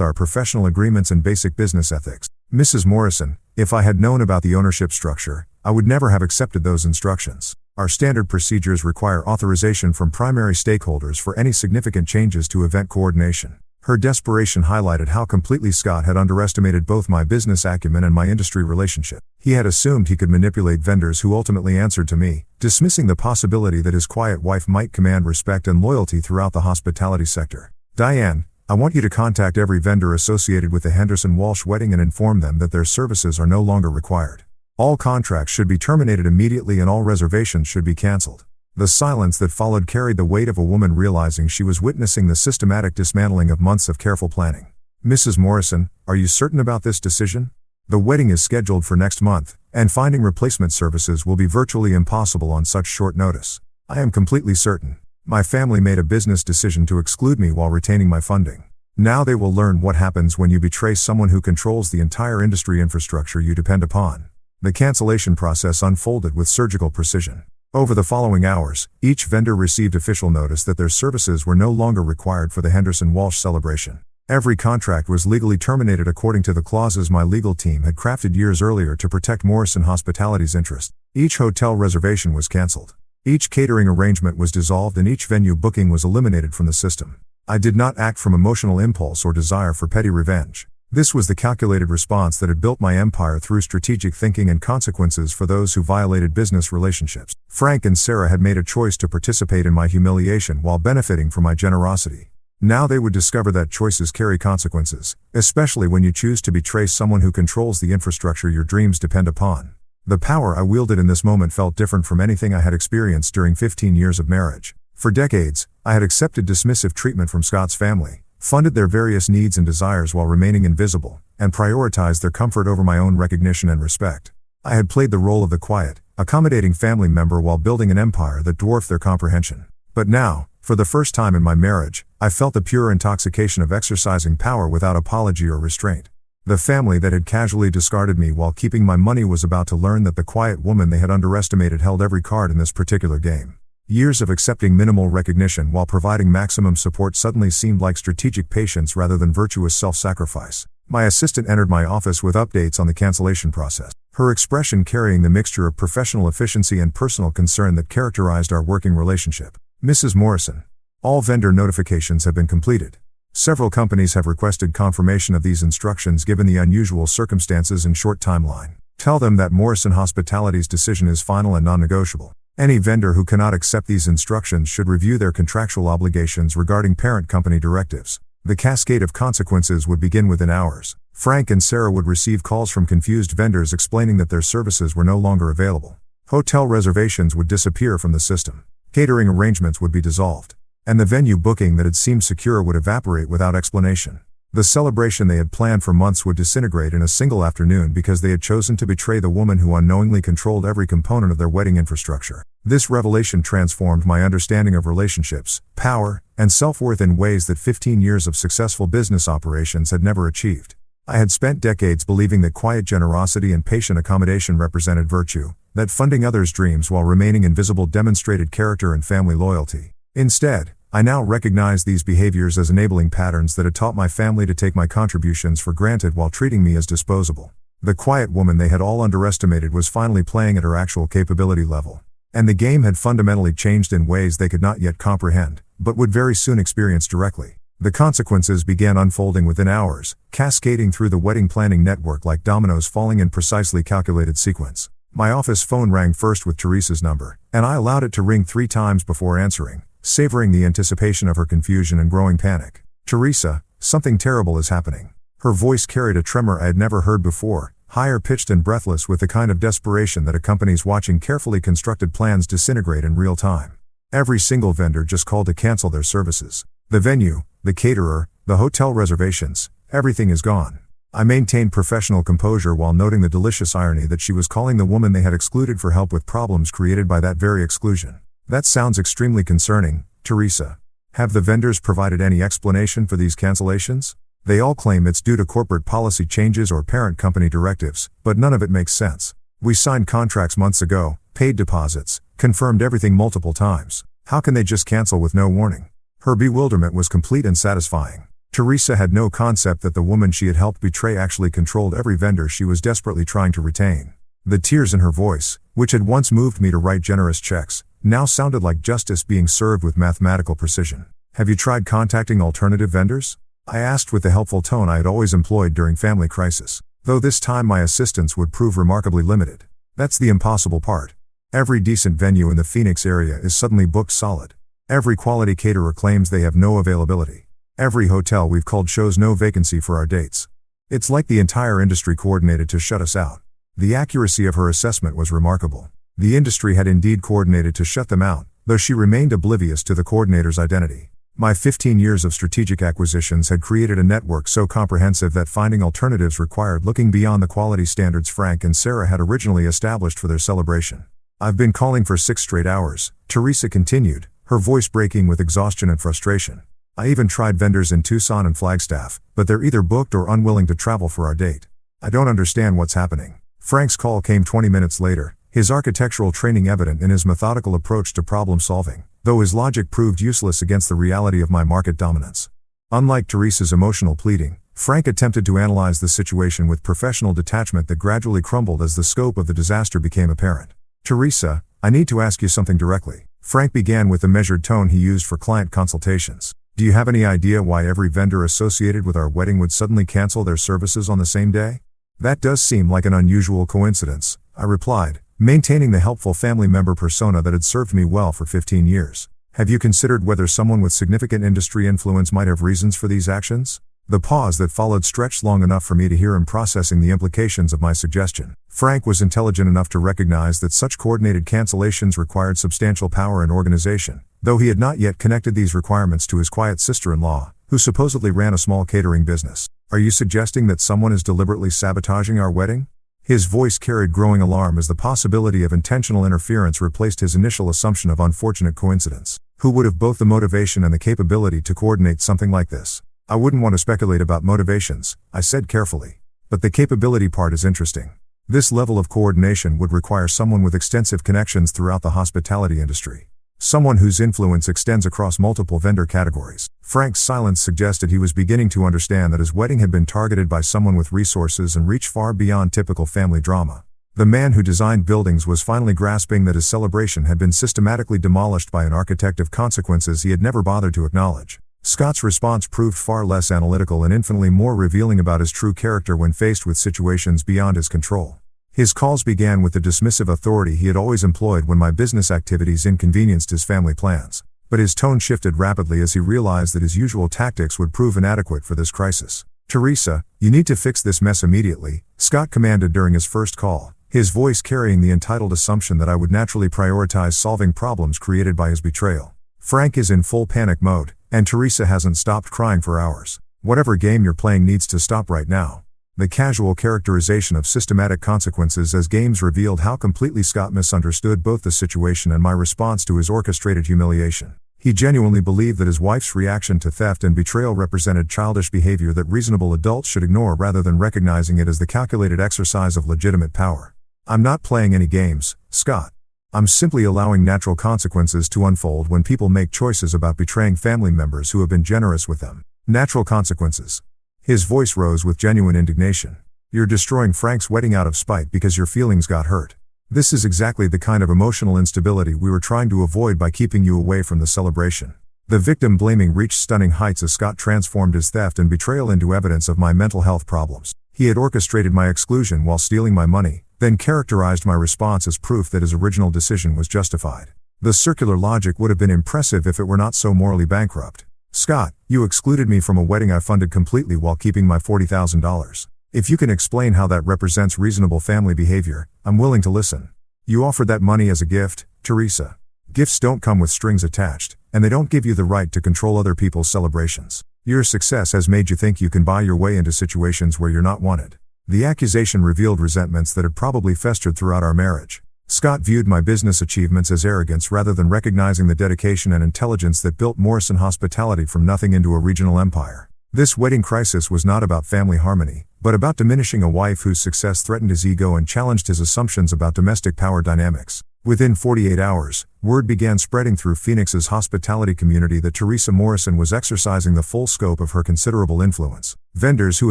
our professional agreements and basic business ethics. Mrs. Morrison, if I had known about the ownership structure, I would never have accepted those instructions. Our standard procedures require authorization from primary stakeholders for any significant changes to event coordination. Her desperation highlighted how completely Scott had underestimated both my business acumen and my industry relationship. He had assumed he could manipulate vendors who ultimately answered to me, dismissing the possibility that his quiet wife might command respect and loyalty throughout the hospitality sector. Diane, I want you to contact every vendor associated with the Henderson Walsh wedding and inform them that their services are no longer required. All contracts should be terminated immediately and all reservations should be cancelled. The silence that followed carried the weight of a woman realizing she was witnessing the systematic dismantling of months of careful planning. Mrs. Morrison, are you certain about this decision? The wedding is scheduled for next month, and finding replacement services will be virtually impossible on such short notice. I am completely certain. My family made a business decision to exclude me while retaining my funding. Now they will learn what happens when you betray someone who controls the entire industry infrastructure you depend upon. The cancellation process unfolded with surgical precision. Over the following hours, each vendor received official notice that their services were no longer required for the Henderson Walsh celebration. Every contract was legally terminated according to the clauses my legal team had crafted years earlier to protect Morrison Hospitality's interest. Each hotel reservation was cancelled. Each catering arrangement was dissolved and each venue booking was eliminated from the system. I did not act from emotional impulse or desire for petty revenge. This was the calculated response that had built my empire through strategic thinking and consequences for those who violated business relationships. Frank and Sarah had made a choice to participate in my humiliation while benefiting from my generosity. Now they would discover that choices carry consequences, especially when you choose to betray someone who controls the infrastructure your dreams depend upon. The power I wielded in this moment felt different from anything I had experienced during 15 years of marriage. For decades, I had accepted dismissive treatment from Scott's family, funded their various needs and desires while remaining invisible, and prioritized their comfort over my own recognition and respect. I had played the role of the quiet, accommodating family member while building an empire that dwarfed their comprehension. But now, for the first time in my marriage, I felt the pure intoxication of exercising power without apology or restraint. The family that had casually discarded me while keeping my money was about to learn that the quiet woman they had underestimated held every card in this particular game. Years of accepting minimal recognition while providing maximum support suddenly seemed like strategic patience rather than virtuous self-sacrifice. My assistant entered my office with updates on the cancellation process, her expression carrying the mixture of professional efficiency and personal concern that characterized our working relationship. Mrs. Morrison, all vendor notifications have been completed. Several companies have requested confirmation of these instructions given the unusual circumstances and short timeline. Tell them that Morrison Hospitality's decision is final and non-negotiable. Any vendor who cannot accept these instructions should review their contractual obligations regarding parent company directives. The cascade of consequences would begin within hours. Frank and Sarah would receive calls from confused vendors explaining that their services were no longer available. Hotel reservations would disappear from the system. Catering arrangements would be dissolved. And the venue booking that had seemed secure would evaporate without explanation. The celebration they had planned for months would disintegrate in a single afternoon because they had chosen to betray the woman who unknowingly controlled every component of their wedding infrastructure. This revelation transformed my understanding of relationships, power, and self-worth in ways that 15 years of successful business operations had never achieved. I had spent decades believing that quiet generosity and patient accommodation represented virtue, that funding others' dreams while remaining invisible demonstrated character and family loyalty. Instead, I now recognize these behaviors as enabling patterns that had taught my family to take my contributions for granted while treating me as disposable. The quiet woman they had all underestimated was finally playing at her actual capability level. And the game had fundamentally changed in ways they could not yet comprehend, but would very soon experience directly. The consequences began unfolding within hours, cascading through the wedding planning network like dominoes falling in precisely calculated sequence. My office phone rang first with Teresa's number, and I allowed it to ring 3 times before answering, savoring the anticipation of her confusion and growing panic. Teresa, something terrible is happening. Her voice carried a tremor I had never heard before, higher pitched and breathless with the kind of desperation that accompanies watching carefully constructed plans disintegrate in real time. Every single vendor just called to cancel their services. The venue, the caterer, the hotel reservations, everything is gone. I maintained professional composure while noting the delicious irony that she was calling the woman they had excluded for help with problems created by that very exclusion. That sounds extremely concerning, Teresa. Have the vendors provided any explanation for these cancellations? They all claim it's due to corporate policy changes or parent company directives, but none of it makes sense. We signed contracts months ago, paid deposits, confirmed everything multiple times. How can they just cancel with no warning? Her bewilderment was complete and satisfying. Teresa had no concept that the woman she had helped betray actually controlled every vendor she was desperately trying to retain. The tears in her voice, which had once moved me to write generous checks, now sounded like justice being served with mathematical precision. Have you tried contacting alternative vendors? I asked with the helpful tone I had always employed during family crisis, though this time my assistance would prove remarkably limited. That's the impossible part. Every decent venue in the Phoenix area is suddenly booked solid. Every quality caterer claims they have no availability. Every hotel we've called shows no vacancy for our dates. It's like the entire industry coordinated to shut us out. The accuracy of her assessment was remarkable. The industry had indeed coordinated to shut them out, though she remained oblivious to the coordinator's identity. My 15 years of strategic acquisitions had created a network so comprehensive that finding alternatives required looking beyond the quality standards Frank and Sarah had originally established for their celebration. I've been calling for 6 straight hours, Teresa continued, her voice breaking with exhaustion and frustration. I even tried vendors in Tucson and Flagstaff, but they're either booked or unwilling to travel for our date. I don't understand what's happening. Frank's call came 20 minutes later, his architectural training evident in his methodical approach to problem solving, though his logic proved useless against the reality of my market dominance. Unlike Teresa's emotional pleading, Frank attempted to analyze the situation with professional detachment that gradually crumbled as the scope of the disaster became apparent. Teresa, I need to ask you something directly. Frank began with the measured tone he used for client consultations. Do you have any idea why every vendor associated with our wedding would suddenly cancel their services on the same day? That does seem like an unusual coincidence, I replied, maintaining the helpful family member persona that had served me well for 15 years. Have you considered whether someone with significant industry influence might have reasons for these actions? The pause that followed stretched long enough for me to hear him processing the implications of my suggestion. Frank was intelligent enough to recognize that such coordinated cancellations required substantial power and organization, though he had not yet connected these requirements to his quiet sister-in-law, who supposedly ran a small catering business. Are you suggesting that someone is deliberately sabotaging our wedding? His voice carried growing alarm as the possibility of intentional interference replaced his initial assumption of unfortunate coincidence. Who would have both the motivation and the capability to coordinate something like this? I wouldn't want to speculate about motivations, I said carefully. But the capability part is interesting. This level of coordination would require someone with extensive connections throughout the hospitality industry. Someone whose influence extends across multiple vendor categories. Frank's silence suggested he was beginning to understand that his wedding had been targeted by someone with resources and reach far beyond typical family drama. The man who designed buildings was finally grasping that his celebration had been systematically demolished by an architect of consequences he had never bothered to acknowledge. Scott's response proved far less analytical and infinitely more revealing about his true character when faced with situations beyond his control. His calls began with the dismissive authority he had always employed when my business activities inconvenienced his family plans. But his tone shifted rapidly as he realized that his usual tactics would prove inadequate for this crisis. Teresa, you need to fix this mess immediately, Scott commanded during his first call, his voice carrying the entitled assumption that I would naturally prioritize solving problems created by his betrayal. Frank is in full panic mode, and Teresa hasn't stopped crying for hours. Whatever game you're playing needs to stop right now. The casual characterization of systematic consequences as games revealed how completely Scott misunderstood both the situation and my response to his orchestrated humiliation. He genuinely believed that his wife's reaction to theft and betrayal represented childish behavior that reasonable adults should ignore rather than recognizing it as the calculated exercise of legitimate power. I'm not playing any games, Scott. I'm simply allowing natural consequences to unfold when people make choices about betraying family members who have been generous with them. Natural consequences. His voice rose with genuine indignation. You're destroying Frank's wedding out of spite because your feelings got hurt. This is exactly the kind of emotional instability we were trying to avoid by keeping you away from the celebration. The victim blaming reached stunning heights as Scott transformed his theft and betrayal into evidence of my mental health problems. He had orchestrated my exclusion while stealing my money, then characterized my response as proof that his original decision was justified. The circular logic would have been impressive if it were not so morally bankrupt. Scott, you excluded me from a wedding I funded completely while keeping my $40,000. If you can explain how that represents reasonable family behavior, I'm willing to listen. You offered that money as a gift, Teresa. Gifts don't come with strings attached, and they don't give you the right to control other people's celebrations. Your success has made you think you can buy your way into situations where you're not wanted. The accusation revealed resentments that had probably festered throughout our marriage. Scott viewed my business achievements as arrogance rather than recognizing the dedication and intelligence that built Morrison Hospitality from nothing into a regional empire. This wedding crisis was not about family harmony, but about diminishing a wife whose success threatened his ego and challenged his assumptions about domestic power dynamics. Within 48 hours, word began spreading through Phoenix's hospitality community that Teresa Morrison was exercising the full scope of her considerable influence. Vendors who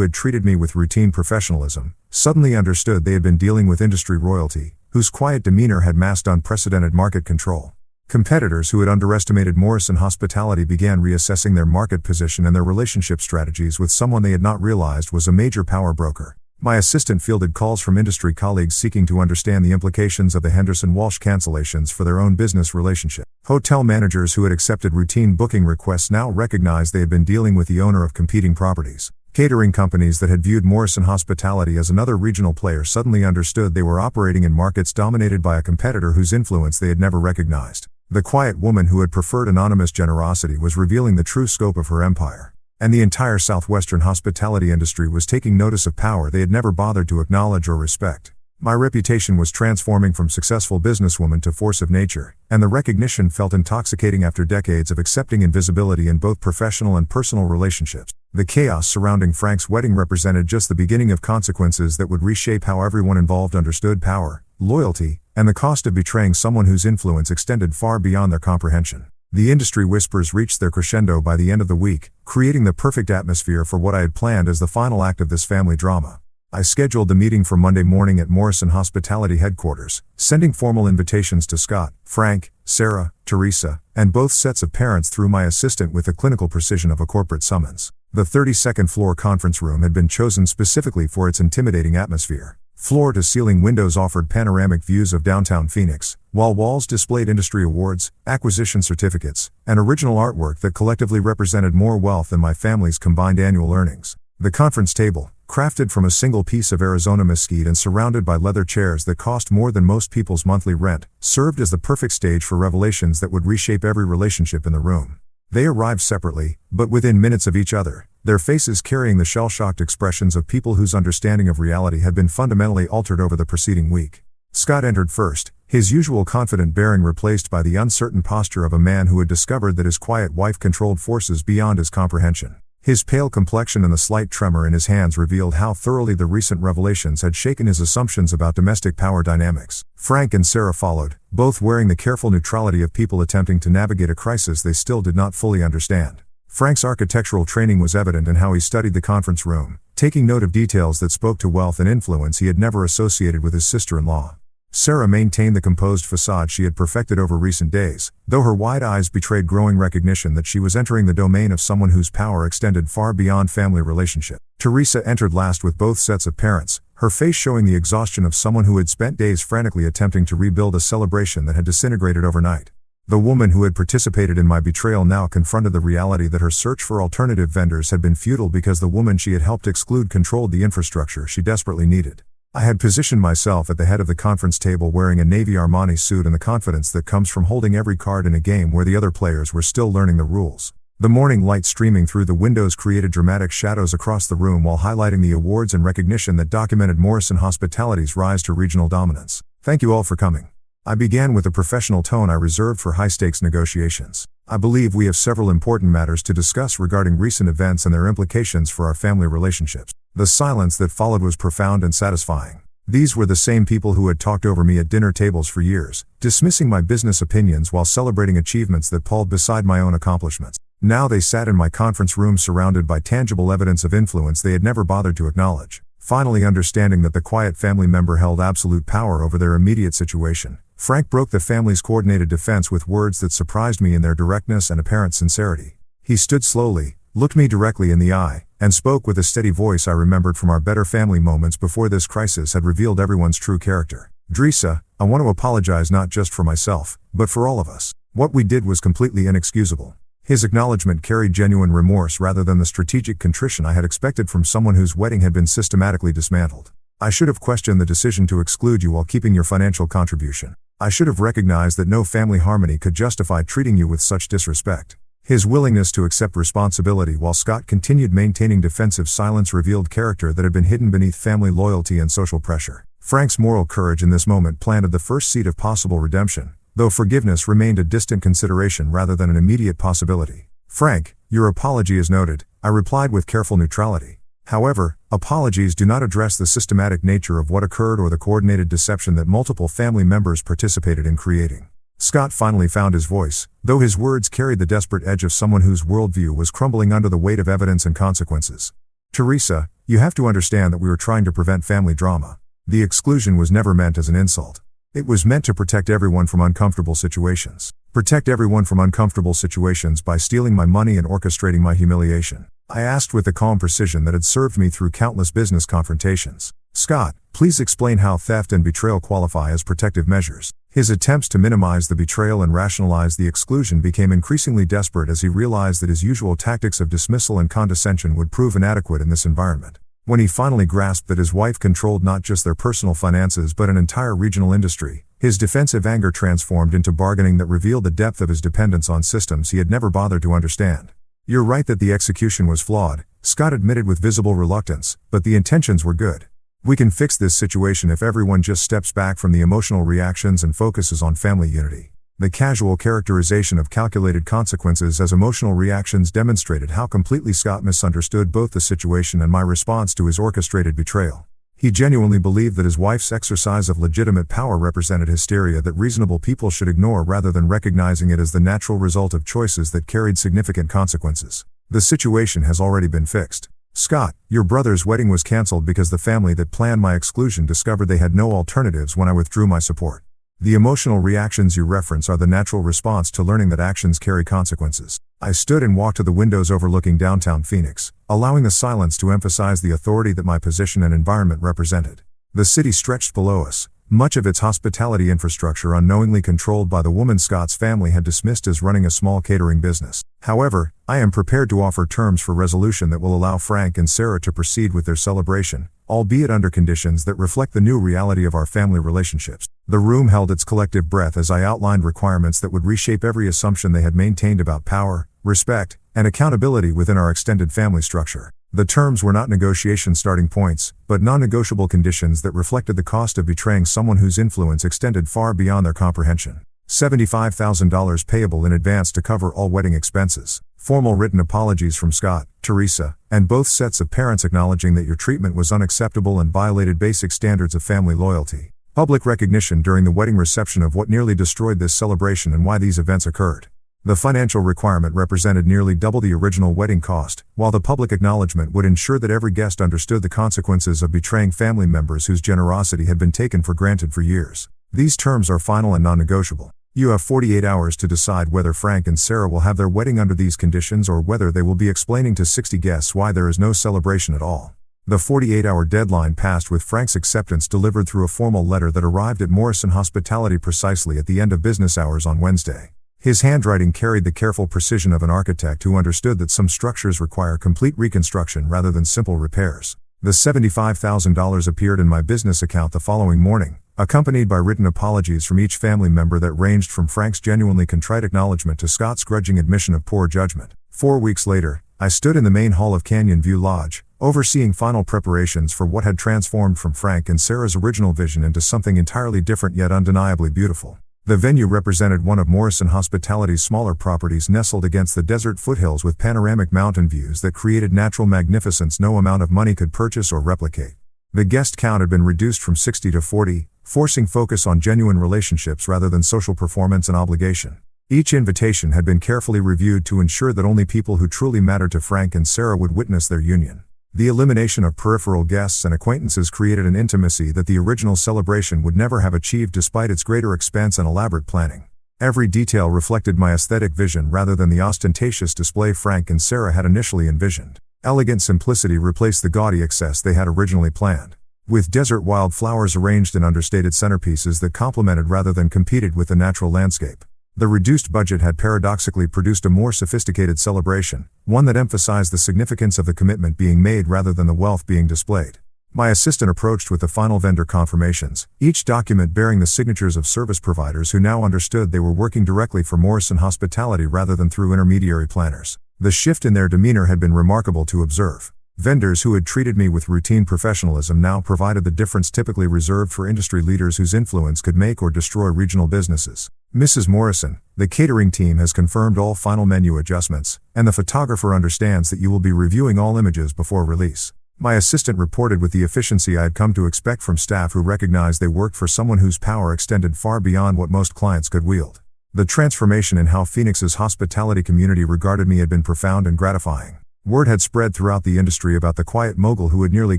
had treated me with routine professionalism suddenly understood they had been dealing with industry royalty, whose quiet demeanor had masked unprecedented market control. Competitors who had underestimated Morrison Hospitality began reassessing their market position and their relationship strategies with someone they had not realized was a major power broker. My assistant fielded calls from industry colleagues seeking to understand the implications of the Henderson-Walsh cancellations for their own business relationship. Hotel managers who had accepted routine booking requests now recognized they had been dealing with the owner of competing properties. Catering companies that had viewed Morrison Hospitality as another regional player suddenly understood they were operating in markets dominated by a competitor whose influence they had never recognized. The quiet woman who had preferred anonymous generosity was revealing the true scope of her empire. And the entire southwestern hospitality industry was taking notice of power they had never bothered to acknowledge or respect. My reputation was transforming from successful businesswoman to force of nature, and the recognition felt intoxicating after decades of accepting invisibility in both professional and personal relationships. The chaos surrounding Frank's wedding represented just the beginning of consequences that would reshape how everyone involved understood power, loyalty, and the cost of betraying someone whose influence extended far beyond their comprehension. The industry whispers reached their crescendo by the end of the week, creating the perfect atmosphere for what I had planned as the final act of this family drama. I scheduled the meeting for Monday morning at Morrison Hospitality headquarters, sending formal invitations to Scott, Frank, Sarah, Teresa, and both sets of parents through my assistant with the clinical precision of a corporate summons. The 32nd floor conference room had been chosen specifically for its intimidating atmosphere. Floor-to-ceiling windows offered panoramic views of downtown Phoenix, while walls displayed industry awards, acquisition certificates, and original artwork that collectively represented more wealth than my family's combined annual earnings. The conference table, crafted from a single piece of Arizona mesquite and surrounded by leather chairs that cost more than most people's monthly rent, served as the perfect stage for revelations that would reshape every relationship in the room. They arrived separately, but within minutes of each other, their faces carrying the shell-shocked expressions of people whose understanding of reality had been fundamentally altered over the preceding week. Scott entered first, his usual confident bearing replaced by the uncertain posture of a man who had discovered that his quiet wife controlled forces beyond his comprehension. His pale complexion and the slight tremor in his hands revealed how thoroughly the recent revelations had shaken his assumptions about domestic power dynamics. Frank and Sarah followed, both wearing the careful neutrality of people attempting to navigate a crisis they still did not fully understand. Frank's architectural training was evident in how he studied the conference room, taking note of details that spoke to wealth and influence he had never associated with his sister-in-law. Sarah maintained the composed facade she had perfected over recent days, though her wide eyes betrayed growing recognition that she was entering the domain of someone whose power extended far beyond family relationship. Teresa entered last with both sets of parents, her face showing the exhaustion of someone who had spent days frantically attempting to rebuild a celebration that had disintegrated overnight. The woman who had participated in my betrayal now confronted the reality that her search for alternative vendors had been futile because the woman she had helped exclude controlled the infrastructure she desperately needed. I had positioned myself at the head of the conference table wearing a navy Armani suit and the confidence that comes from holding every card in a game where the other players were still learning the rules. The morning light streaming through the windows created dramatic shadows across the room while highlighting the awards and recognition that documented Morrison Hospitality's rise to regional dominance. Thank you all for coming. I began with a professional tone I reserved for high-stakes negotiations. I believe we have several important matters to discuss regarding recent events and their implications for our family relationships. The silence that followed was profound and satisfying. These were the same people who had talked over me at dinner tables for years, dismissing my business opinions while celebrating achievements that palled beside my own accomplishments. Now they sat in my conference room surrounded by tangible evidence of influence they had never bothered to acknowledge. Finally understanding that the quiet family member held absolute power over their immediate situation, Frank broke the family's coordinated defense with words that surprised me in their directness and apparent sincerity. He stood slowly, looked me directly in the eye, and spoke with a steady voice I remembered from our better family moments before this crisis had revealed everyone's true character. Teresa, I want to apologize not just for myself, but for all of us. What we did was completely inexcusable. His acknowledgement carried genuine remorse rather than the strategic contrition I had expected from someone whose wedding had been systematically dismantled. I should have questioned the decision to exclude you while keeping your financial contribution. I should have recognized that no family harmony could justify treating you with such disrespect. His willingness to accept responsibility while Scott continued maintaining defensive silence revealed character that had been hidden beneath family loyalty and social pressure. Frank's moral courage in this moment planted the first seed of possible redemption, though forgiveness remained a distant consideration rather than an immediate possibility. "Frank, your apology is noted," I replied with careful neutrality. However, apologies do not address the systematic nature of what occurred or the coordinated deception that multiple family members participated in creating. Scott finally found his voice, though his words carried the desperate edge of someone whose worldview was crumbling under the weight of evidence and consequences. "Teresa, you have to understand that we were trying to prevent family drama. The exclusion was never meant as an insult. It was meant to protect everyone from uncomfortable situations. Protect everyone from uncomfortable situations by stealing my money and orchestrating my humiliation," I asked with the calm precision that had served me through countless business confrontations. "Scott, please explain how theft and betrayal qualify as protective measures." His attempts to minimize the betrayal and rationalize the exclusion became increasingly desperate as he realized that his usual tactics of dismissal and condescension would prove inadequate in this environment. When he finally grasped that his wife controlled not just their personal finances but an entire regional industry, his defensive anger transformed into bargaining that revealed the depth of his dependence on systems he had never bothered to understand. "You're right that the execution was flawed," Scott admitted with visible reluctance, "but the intentions were good. We can fix this situation if everyone just steps back from the emotional reactions and focuses on family unity." The casual characterization of calculated consequences as emotional reactions demonstrated how completely Scott misunderstood both the situation and my response to his orchestrated betrayal. He genuinely believed that his wife's exercise of legitimate power represented hysteria that reasonable people should ignore rather than recognizing it as the natural result of choices that carried significant consequences. "The situation has already been fixed. Scott, your brother's wedding was canceled because the family that planned my exclusion discovered they had no alternatives when I withdrew my support. The emotional reactions you reference are the natural response to learning that actions carry consequences." I stood and walked to the windows overlooking downtown Phoenix, allowing the silence to emphasize the authority that my position and environment represented. The city stretched below us, much of its hospitality infrastructure unknowingly controlled by the woman Scott's family had dismissed as running a small catering business. However, I am prepared to offer terms for resolution that will allow Frank and Sarah to proceed with their celebration, albeit under conditions that reflect the new reality of our family relationships. The room held its collective breath as I outlined requirements that would reshape every assumption they had maintained about power, respect, and accountability within our extended family structure. The terms were not negotiation starting points, but non-negotiable conditions that reflected the cost of betraying someone whose influence extended far beyond their comprehension. $75,000 payable in advance to cover all wedding expenses. Formal written apologies from Scott, Teresa, and both sets of parents acknowledging that your treatment was unacceptable and violated basic standards of family loyalty. Public recognition during the wedding reception of what nearly destroyed this celebration and why these events occurred. The financial requirement represented nearly double the original wedding cost, while the public acknowledgement would ensure that every guest understood the consequences of betraying family members whose generosity had been taken for granted for years. These terms are final and non-negotiable. You have 48 hours to decide whether Frank and Sarah will have their wedding under these conditions or whether they will be explaining to 60 guests why there is no celebration at all. The 48-hour deadline passed with Frank's acceptance delivered through a formal letter that arrived at Morrison Hospitality precisely at the end of business hours on Wednesday. His handwriting carried the careful precision of an architect who understood that some structures require complete reconstruction rather than simple repairs. The $75,000 appeared in my business account the following morning, accompanied by written apologies from each family member that ranged from Frank's genuinely contrite acknowledgement to Scott's grudging admission of poor judgment. 4 weeks later, I stood in the main hall of Canyon View Lodge, overseeing final preparations for what had transformed from Frank and Sarah's original vision into something entirely different yet undeniably beautiful. The venue represented one of Morrison Hospitality's smaller properties nestled against the desert foothills with panoramic mountain views that created natural magnificence no amount of money could purchase or replicate. The guest count had been reduced from 60 to 40, forcing focus on genuine relationships rather than social performance and obligation. Each invitation had been carefully reviewed to ensure that only people who truly mattered to Frank and Sarah would witness their union. The elimination of peripheral guests and acquaintances created an intimacy that the original celebration would never have achieved despite its greater expense and elaborate planning. Every detail reflected my aesthetic vision rather than the ostentatious display Frank and Sarah had initially envisioned. Elegant simplicity replaced the gaudy excess they had originally planned. With desert wildflowers arranged in understated centerpieces that complemented rather than competed with the natural landscape. The reduced budget had paradoxically produced a more sophisticated celebration, one that emphasized the significance of the commitment being made rather than the wealth being displayed. My assistant approached with the final vendor confirmations, each document bearing the signatures of service providers who now understood they were working directly for Morrison Hospitality rather than through intermediary planners. The shift in their demeanor had been remarkable to observe. Vendors who had treated me with routine professionalism now provided the difference typically reserved for industry leaders whose influence could make or destroy regional businesses. Mrs. Morrison, the catering team has confirmed all final menu adjustments, and the photographer understands that you will be reviewing all images before release. My assistant reported with the efficiency I had come to expect from staff who recognized they worked for someone whose power extended far beyond what most clients could wield. The transformation in how Phoenix's hospitality community regarded me had been profound and gratifying. Word had spread throughout the industry about the quiet mogul who had nearly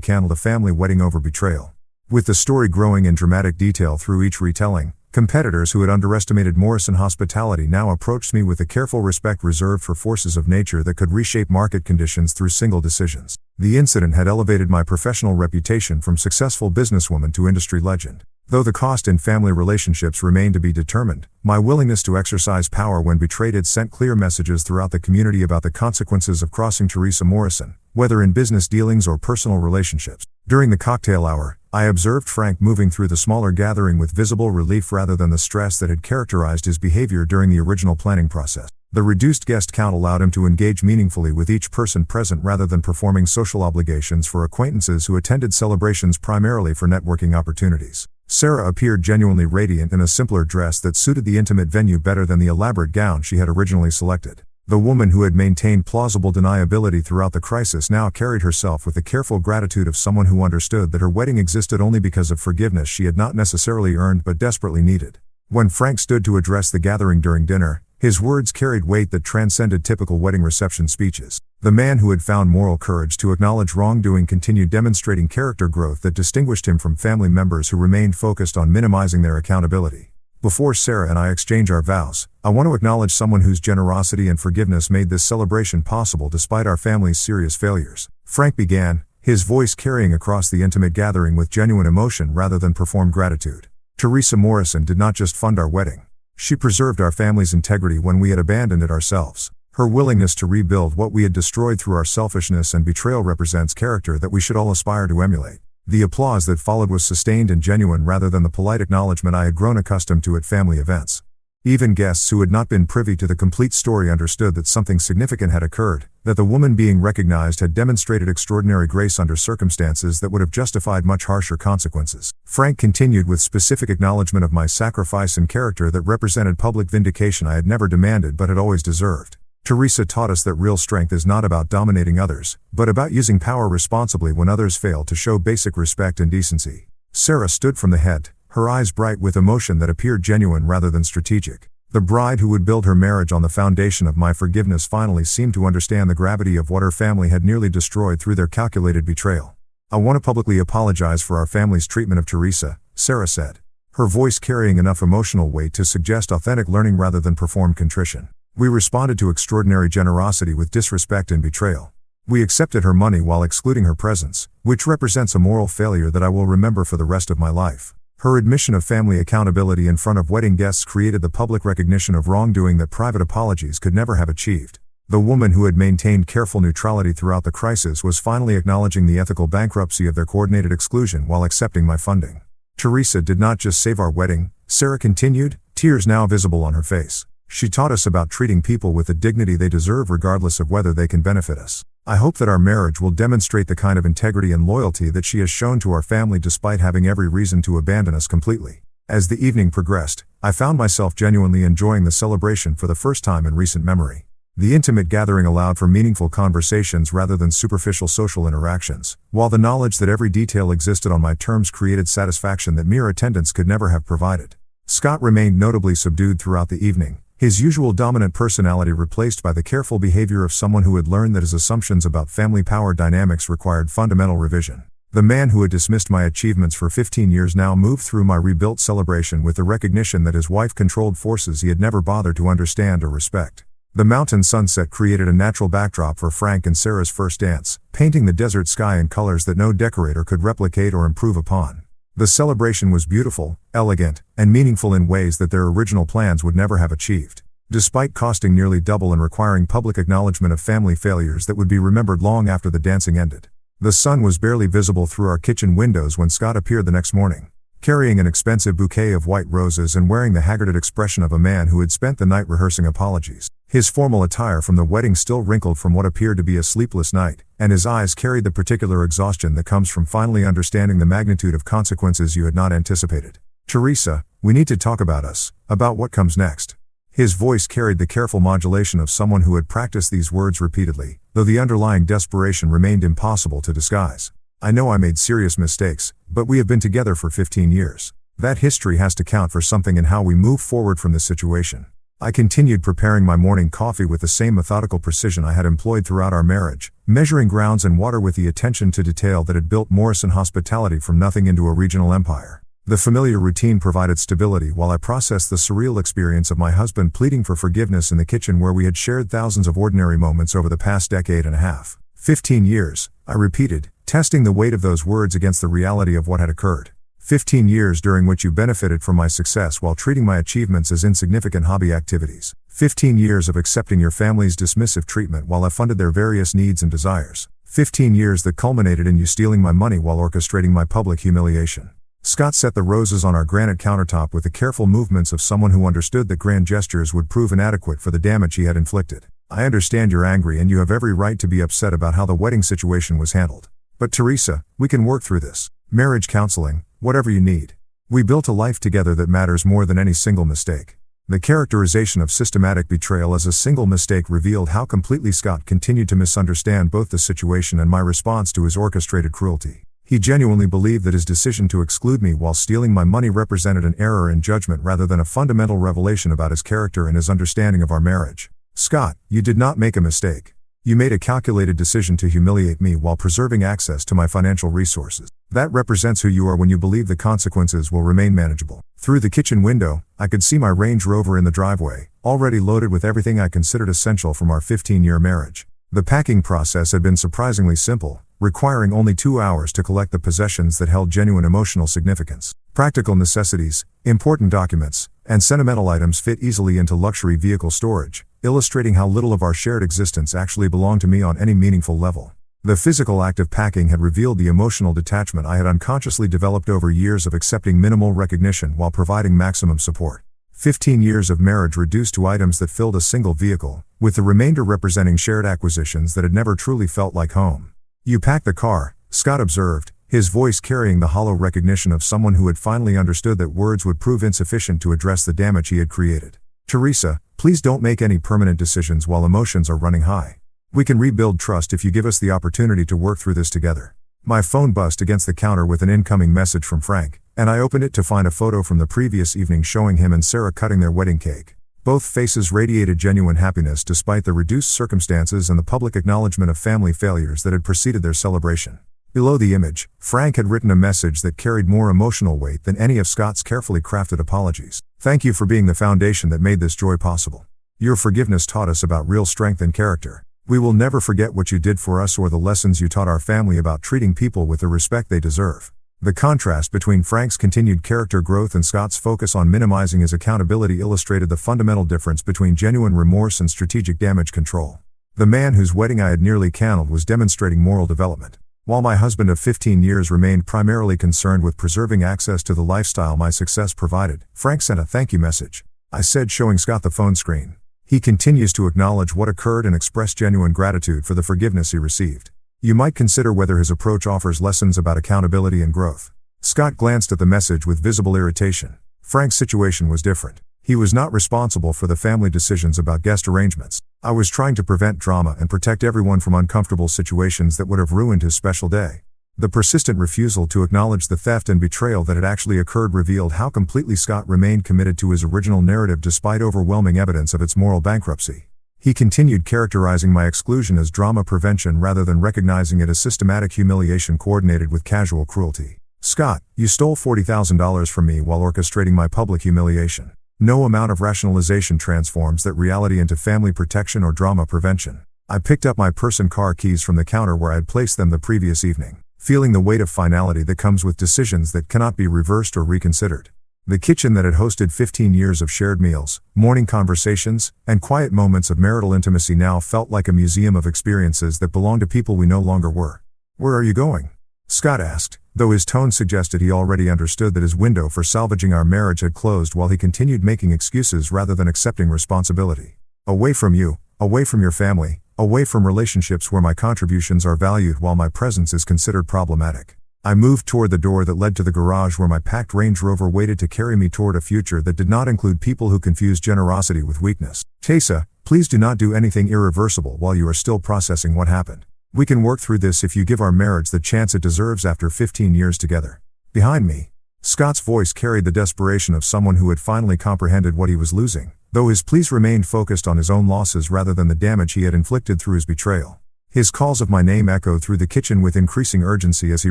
candled a family wedding over betrayal. With the story growing in dramatic detail through each retelling, competitors who had underestimated Morrison Hospitality now approached me with the careful respect reserved for forces of nature that could reshape market conditions through single decisions. The incident had elevated my professional reputation from successful businesswoman to industry legend. Though the cost in family relationships remained to be determined, my willingness to exercise power when betrayed had sent clear messages throughout the community about the consequences of crossing Teresa Morrison, whether in business dealings or personal relationships. During the cocktail hour, I observed Frank moving through the smaller gathering with visible relief rather than the stress that had characterized his behavior during the original planning process. The reduced guest count allowed him to engage meaningfully with each person present rather than performing social obligations for acquaintances who attended celebrations primarily for networking opportunities. Sarah appeared genuinely radiant in a simpler dress that suited the intimate venue better than the elaborate gown she had originally selected. The woman who had maintained plausible deniability throughout the crisis now carried herself with the careful gratitude of someone who understood that her wedding existed only because of forgiveness she had not necessarily earned but desperately needed. When Frank stood to address the gathering during dinner, his words carried weight that transcended typical wedding reception speeches. The man who had found moral courage to acknowledge wrongdoing continued demonstrating character growth that distinguished him from family members who remained focused on minimizing their accountability. Before Sarah and I exchange our vows, I want to acknowledge someone whose generosity and forgiveness made this celebration possible despite our family's serious failures. Frank began, his voice carrying across the intimate gathering with genuine emotion rather than performed gratitude. Teresa Morrison did not just fund our wedding. She preserved our family's integrity when we had abandoned it ourselves. Her willingness to rebuild what we had destroyed through our selfishness and betrayal represents character that we should all aspire to emulate. The applause that followed was sustained and genuine rather than the polite acknowledgement I had grown accustomed to at family events. Even guests who had not been privy to the complete story understood that something significant had occurred, that the woman being recognized had demonstrated extraordinary grace under circumstances that would have justified much harsher consequences. Frank continued with specific acknowledgement of my sacrifice and character that represented public vindication I had never demanded but had always deserved. Teresa taught us that real strength is not about dominating others, but about using power responsibly when others fail to show basic respect and decency. Sarah stood from the head, her eyes bright with emotion that appeared genuine rather than strategic. The bride who would build her marriage on the foundation of my forgiveness finally seemed to understand the gravity of what her family had nearly destroyed through their calculated betrayal. "I want to publicly apologize for our family's treatment of Teresa," Sarah said, her voice carrying enough emotional weight to suggest authentic learning rather than performed contrition. "We responded to extraordinary generosity with disrespect and betrayal. We accepted her money while excluding her presence, which represents a moral failure that I will remember for the rest of my life." Her admission of family accountability in front of wedding guests created the public recognition of wrongdoing that private apologies could never have achieved. The woman who had maintained careful neutrality throughout the crisis was finally acknowledging the ethical bankruptcy of their coordinated exclusion while accepting my funding. "Teresa did not just save our wedding," Sarah continued, tears now visible on her face. "She taught us about treating people with the dignity they deserve regardless of whether they can benefit us. I hope that our marriage will demonstrate the kind of integrity and loyalty that she has shown to our family despite having every reason to abandon us completely." As the evening progressed, I found myself genuinely enjoying the celebration for the first time in recent memory. The intimate gathering allowed for meaningful conversations rather than superficial social interactions, while the knowledge that every detail existed on my terms created satisfaction that mere attendance could never have provided. Scott remained notably subdued throughout the evening, his usual dominant personality replaced by the careful behavior of someone who had learned that his assumptions about family power dynamics required fundamental revision. The man who had dismissed my achievements for 15 years now moved through my rebuilt celebration with the recognition that his wife controlled forces he had never bothered to understand or respect. The mountain sunset created a natural backdrop for Frank and Sarah's first dance, painting the desert sky in colors that no decorator could replicate or improve upon. The celebration was beautiful, elegant, and meaningful in ways that their original plans would never have achieved. Despite costing nearly double and requiring public acknowledgement of family failures that would be remembered long after the dancing ended. The sun was barely visible through our kitchen windows when Scott appeared the next morning, carrying an expensive bouquet of white roses and wearing the haggarded expression of a man who had spent the night rehearsing apologies. His formal attire from the wedding still wrinkled from what appeared to be a sleepless night, and his eyes carried the particular exhaustion that comes from finally understanding the magnitude of consequences you had not anticipated. "Teresa, we need to talk about us, about what comes next." His voice carried the careful modulation of someone who had practiced these words repeatedly, though the underlying desperation remained impossible to disguise. "I know I made serious mistakes, but we have been together for 15 years. That history has to count for something in how we move forward from this situation." I continued preparing my morning coffee with the same methodical precision I had employed throughout our marriage, measuring grounds and water with the attention to detail that had built Morrison Hospitality from nothing into a regional empire. The familiar routine provided stability while I processed the surreal experience of my husband pleading for forgiveness in the kitchen where we had shared thousands of ordinary moments over the past decade and a half. 15 years, I repeated, testing the weight of those words against the reality of what had occurred. 15 years during which you benefited from my success while treating my achievements as insignificant hobby activities. 15 years of accepting your family's dismissive treatment while I funded their various needs and desires. 15 years that culminated in you stealing my money while orchestrating my public humiliation. Scott set the roses on our granite countertop with the careful movements of someone who understood that grand gestures would prove inadequate for the damage he had inflicted. "I understand you're angry and you have every right to be upset about how the wedding situation was handled. But Teresa, we can work through this. Marriage counseling, whatever you need. We built a life together that matters more than any single mistake." The characterization of systematic betrayal as a single mistake revealed how completely Scott continued to misunderstand both the situation and my response to his orchestrated cruelty. He genuinely believed that his decision to exclude me while stealing my money represented an error in judgment rather than a fundamental revelation about his character and his understanding of our marriage. "Scott, you did not make a mistake. You made a calculated decision to humiliate me while preserving access to my financial resources. That represents who you are when you believe the consequences will remain manageable." Through the kitchen window, I could see my Range Rover in the driveway, already loaded with everything I considered essential from our 15-year marriage. The packing process had been surprisingly simple, requiring only 2 hours to collect the possessions that held genuine emotional significance. Practical necessities, important documents, and sentimental items fit easily into luxury vehicle storage, illustrating how little of our shared existence actually belonged to me on any meaningful level. The physical act of packing had revealed the emotional detachment I had unconsciously developed over years of accepting minimal recognition while providing maximum support. 15 years of marriage reduced to items that filled a single vehicle, with the remainder representing shared acquisitions that had never truly felt like home. "You packed the car," Scott observed, his voice carrying the hollow recognition of someone who had finally understood that words would prove insufficient to address the damage he had created. "Teresa, please don't make any permanent decisions while emotions are running high. We can rebuild trust if you give us the opportunity to work through this together." My phone buzzed against the counter with an incoming message from Frank, and I opened it to find a photo from the previous evening showing him and Sarah cutting their wedding cake. Both faces radiated genuine happiness despite the reduced circumstances and the public acknowledgement of family failures that had preceded their celebration. Below the image, Frank had written a message that carried more emotional weight than any of Scott's carefully crafted apologies. "Thank you for being the foundation that made this joy possible. Your forgiveness taught us about real strength and character. We will never forget what you did for us or the lessons you taught our family about treating people with the respect they deserve." The contrast between Frank's continued character growth and Scott's focus on minimizing his accountability illustrated the fundamental difference between genuine remorse and strategic damage control. The man whose wedding I had nearly canceled was demonstrating moral development. While my husband of 15 years remained primarily concerned with preserving access to the lifestyle my success provided, Frank sent a thank you message. I said, showing Scott the phone screen. "He continues to acknowledge what occurred and express genuine gratitude for the forgiveness he received. You might consider whether his approach offers lessons about accountability and growth." Scott glanced at the message with visible irritation. Frank's situation was different. He was not responsible for the family decisions about guest arrangements. I was trying to prevent drama and protect everyone from uncomfortable situations that would have ruined his special day. The persistent refusal to acknowledge the theft and betrayal that had actually occurred revealed how completely Scott remained committed to his original narrative despite overwhelming evidence of its moral bankruptcy. He continued characterizing my exclusion as drama prevention rather than recognizing it as systematic humiliation coordinated with casual cruelty. "Scott, you stole $40,000 from me while orchestrating my public humiliation. No amount of rationalization transforms that reality into family protection or drama prevention." I picked up my purse and car keys from the counter where I had placed them the previous evening, feeling the weight of finality that comes with decisions that cannot be reversed or reconsidered. The kitchen that had hosted 15 years of shared meals, morning conversations, and quiet moments of marital intimacy now felt like a museum of experiences that belonged to people we no longer were. "Where are you going?" Scott asked, though his tone suggested he already understood that his window for salvaging our marriage had closed while he continued making excuses rather than accepting responsibility. "Away from you, away from your family, away from relationships where my contributions are valued while my presence is considered problematic." I moved toward the door that led to the garage where my packed Range Rover waited to carry me toward a future that did not include people who confuse generosity with weakness. "Tessa, please do not do anything irreversible while you are still processing what happened. We can work through this if you give our marriage the chance it deserves after 15 years together." Behind me, Scott's voice carried the desperation of someone who had finally comprehended what he was losing, though his pleas remained focused on his own losses rather than the damage he had inflicted through his betrayal. His calls of my name echoed through the kitchen with increasing urgency as he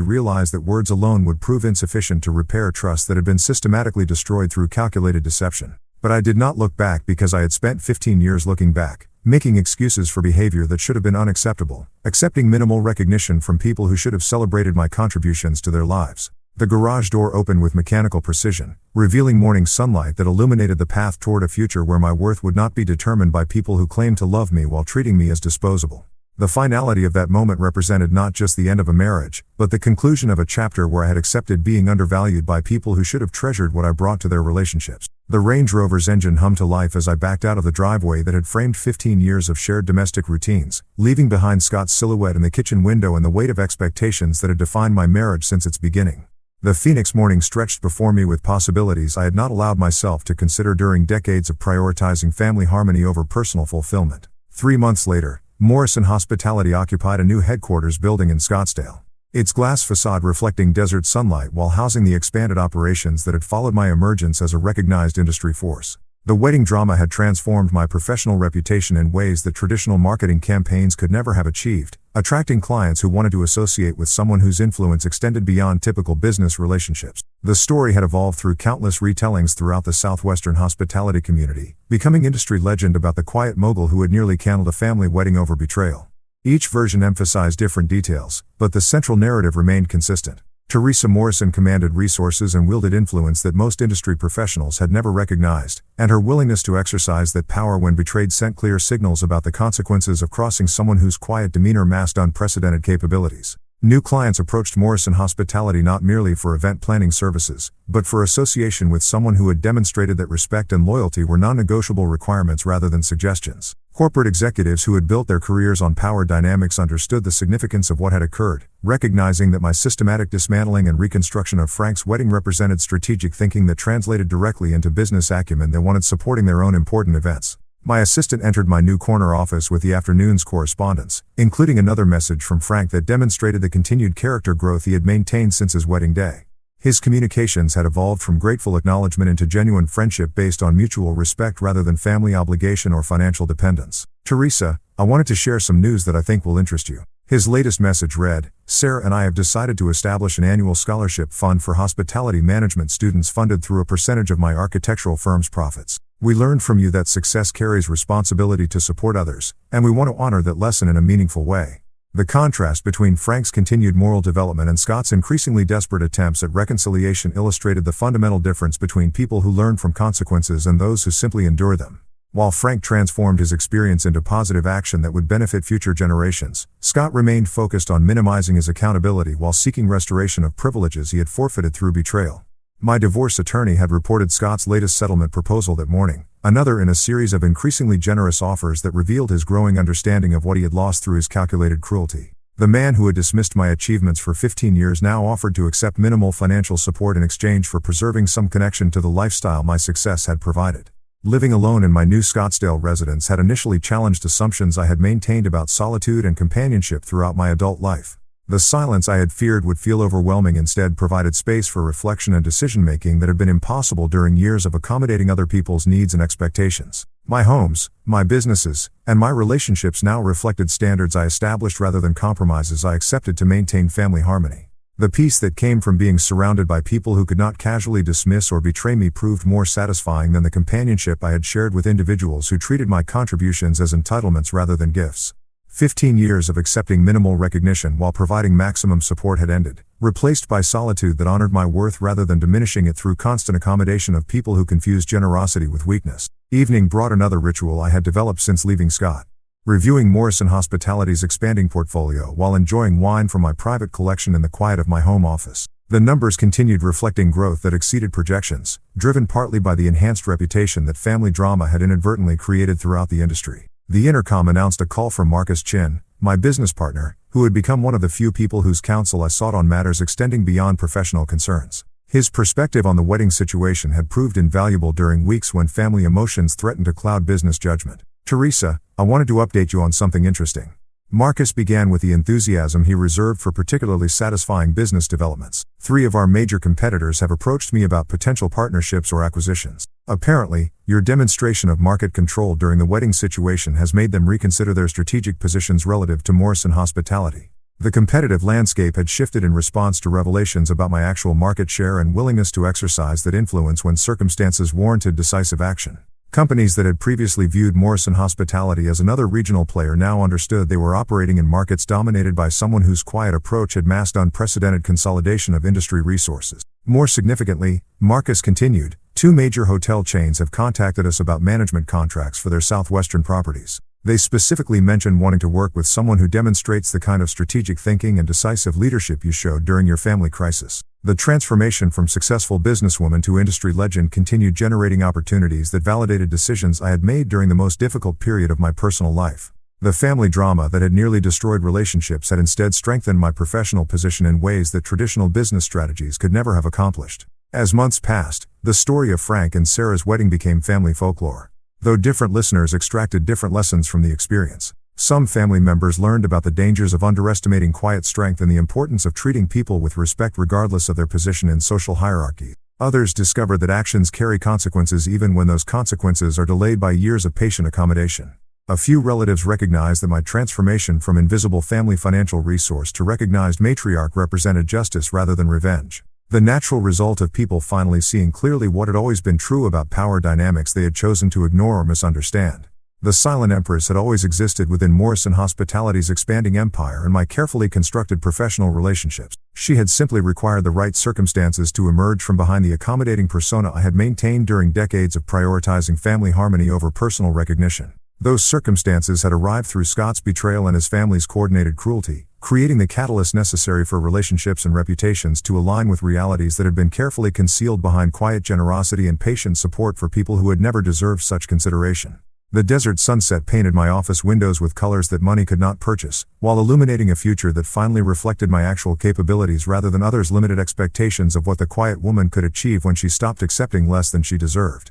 realized that words alone would prove insufficient to repair trust that had been systematically destroyed through calculated deception. But I did not look back because I had spent 15 years looking back, making excuses for behavior that should have been unacceptable, accepting minimal recognition from people who should have celebrated my contributions to their lives. The garage door opened with mechanical precision, revealing morning sunlight that illuminated the path toward a future where my worth would not be determined by people who claimed to love me while treating me as disposable. The finality of that moment represented not just the end of a marriage, but the conclusion of a chapter where I had accepted being undervalued by people who should have treasured what I brought to their relationships. The Range Rover's engine hummed to life as I backed out of the driveway that had framed 15 years of shared domestic routines, leaving behind Scott's silhouette in the kitchen window and the weight of expectations that had defined my marriage since its beginning. The Phoenix morning stretched before me with possibilities I had not allowed myself to consider during decades of prioritizing family harmony over personal fulfillment. 3 months later, Morrison Hospitality occupied a new headquarters building in Scottsdale, its glass facade reflecting desert sunlight while housing the expanded operations that had followed my emergence as a recognized industry force. The wedding drama had transformed my professional reputation in ways that traditional marketing campaigns could never have achieved, attracting clients who wanted to associate with someone whose influence extended beyond typical business relationships. The story had evolved through countless retellings throughout the southwestern hospitality community, becoming industry legend about the quiet mogul who had nearly candled a family wedding over betrayal. Each version emphasized different details, but the central narrative remained consistent. Teresa Morrison commanded resources and wielded influence that most industry professionals had never recognized, and her willingness to exercise that power when betrayed sent clear signals about the consequences of crossing someone whose quiet demeanor masked unprecedented capabilities. New clients approached Morrison Hospitality not merely for event planning services, but for association with someone who had demonstrated that respect and loyalty were non-negotiable requirements rather than suggestions. Corporate executives who had built their careers on power dynamics understood the significance of what had occurred, recognizing that my systematic dismantling and reconstruction of Frank's wedding represented strategic thinking that translated directly into business acumen they wanted supporting their own important events. My assistant entered my new corner office with the afternoon's correspondence, including another message from Frank that demonstrated the continued character growth he had maintained since his wedding day. His communications had evolved from grateful acknowledgement into genuine friendship based on mutual respect rather than family obligation or financial dependence. "Teresa, I wanted to share some news that I think will interest you." His latest message read, "Sarah and I have decided to establish an annual scholarship fund for hospitality management students funded through a percentage of my architectural firm's profits. We learned from you that success carries responsibility to support others, and we want to honor that lesson in a meaningful way." The contrast between Frank's continued moral development and Scott's increasingly desperate attempts at reconciliation illustrated the fundamental difference between people who learn from consequences and those who simply endure them. While Frank transformed his experience into positive action that would benefit future generations, Scott remained focused on minimizing his accountability while seeking restoration of privileges he had forfeited through betrayal. My divorce attorney had reported Scott's latest settlement proposal that morning, another in a series of increasingly generous offers that revealed his growing understanding of what he had lost through his calculated cruelty. The man who had dismissed my achievements for 15 years now offered to accept minimal financial support in exchange for preserving some connection to the lifestyle my success had provided. Living alone in my new Scottsdale residence had initially challenged assumptions I had maintained about solitude and companionship throughout my adult life. The silence I had feared would feel overwhelming instead provided space for reflection and decision-making that had been impossible during years of accommodating other people's needs and expectations. My homes, my businesses, and my relationships now reflected standards I established rather than compromises I accepted to maintain family harmony. The peace that came from being surrounded by people who could not casually dismiss or betray me proved more satisfying than the companionship I had shared with individuals who treated my contributions as entitlements rather than gifts. 15 years of accepting minimal recognition while providing maximum support had ended, replaced by solitude that honored my worth rather than diminishing it through constant accommodation of people who confused generosity with weakness. Evening brought another ritual I had developed since leaving Scott. reviewing Morrison Hospitality's expanding portfolio while enjoying wine from my private collection in the quiet of my home office. The numbers continued reflecting growth that exceeded projections, driven partly by the enhanced reputation that Family Drama had inadvertently created throughout the industry. The intercom announced a call from Marcus Chin, my business partner, who had become one of the few people whose counsel I sought on matters extending beyond professional concerns. His perspective on the wedding situation had proved invaluable during weeks when family emotions threatened to cloud business judgment. Teresa, I wanted to update you on something interesting. Marcus began with the enthusiasm he reserved for particularly satisfying business developments. 3 of our major competitors have approached me about potential partnerships or acquisitions. Apparently, your demonstration of market control during the wedding situation has made them reconsider their strategic positions relative to Morrison Hospitality. The competitive landscape had shifted in response to revelations about my actual market share and willingness to exercise that influence when circumstances warranted decisive action. Companies that had previously viewed Morrison Hospitality as another regional player now understood they were operating in markets dominated by someone whose quiet approach had masked unprecedented consolidation of industry resources. More significantly, Marcus continued, 2 major hotel chains have contacted us about management contracts for their southwestern properties. They specifically mentioned wanting to work with someone who demonstrates the kind of strategic thinking and decisive leadership you showed during your family crisis. The transformation from successful businesswoman to industry legend continued generating opportunities that validated decisions I had made during the most difficult period of my personal life. The family drama that had nearly destroyed relationships had instead strengthened my professional position in ways that traditional business strategies could never have accomplished. As months passed, the story of Frank and Sarah's wedding became family folklore. Though different listeners extracted different lessons from the experience. Some family members learned about the dangers of underestimating quiet strength and the importance of treating people with respect regardless of their position in social hierarchy. Others discovered that actions carry consequences even when those consequences are delayed by years of patient accommodation. A few relatives recognized that my transformation from invisible family financial resource to recognized matriarch represented justice rather than revenge. The natural result of people finally seeing clearly what had always been true about power dynamics they had chosen to ignore or misunderstand. The silent empress had always existed within Morrison Hospitality's expanding empire and my carefully constructed professional relationships. She had simply required the right circumstances to emerge from behind the accommodating persona I had maintained during decades of prioritizing family harmony over personal recognition. Those circumstances had arrived through Scott's betrayal and his family's coordinated cruelty, creating the catalyst necessary for relationships and reputations to align with realities that had been carefully concealed behind quiet generosity and patient support for people who had never deserved such consideration. The desert sunset painted my office windows with colors that money could not purchase, while illuminating a future that finally reflected my actual capabilities rather than others' limited expectations of what the quiet woman could achieve when she stopped accepting less than she deserved.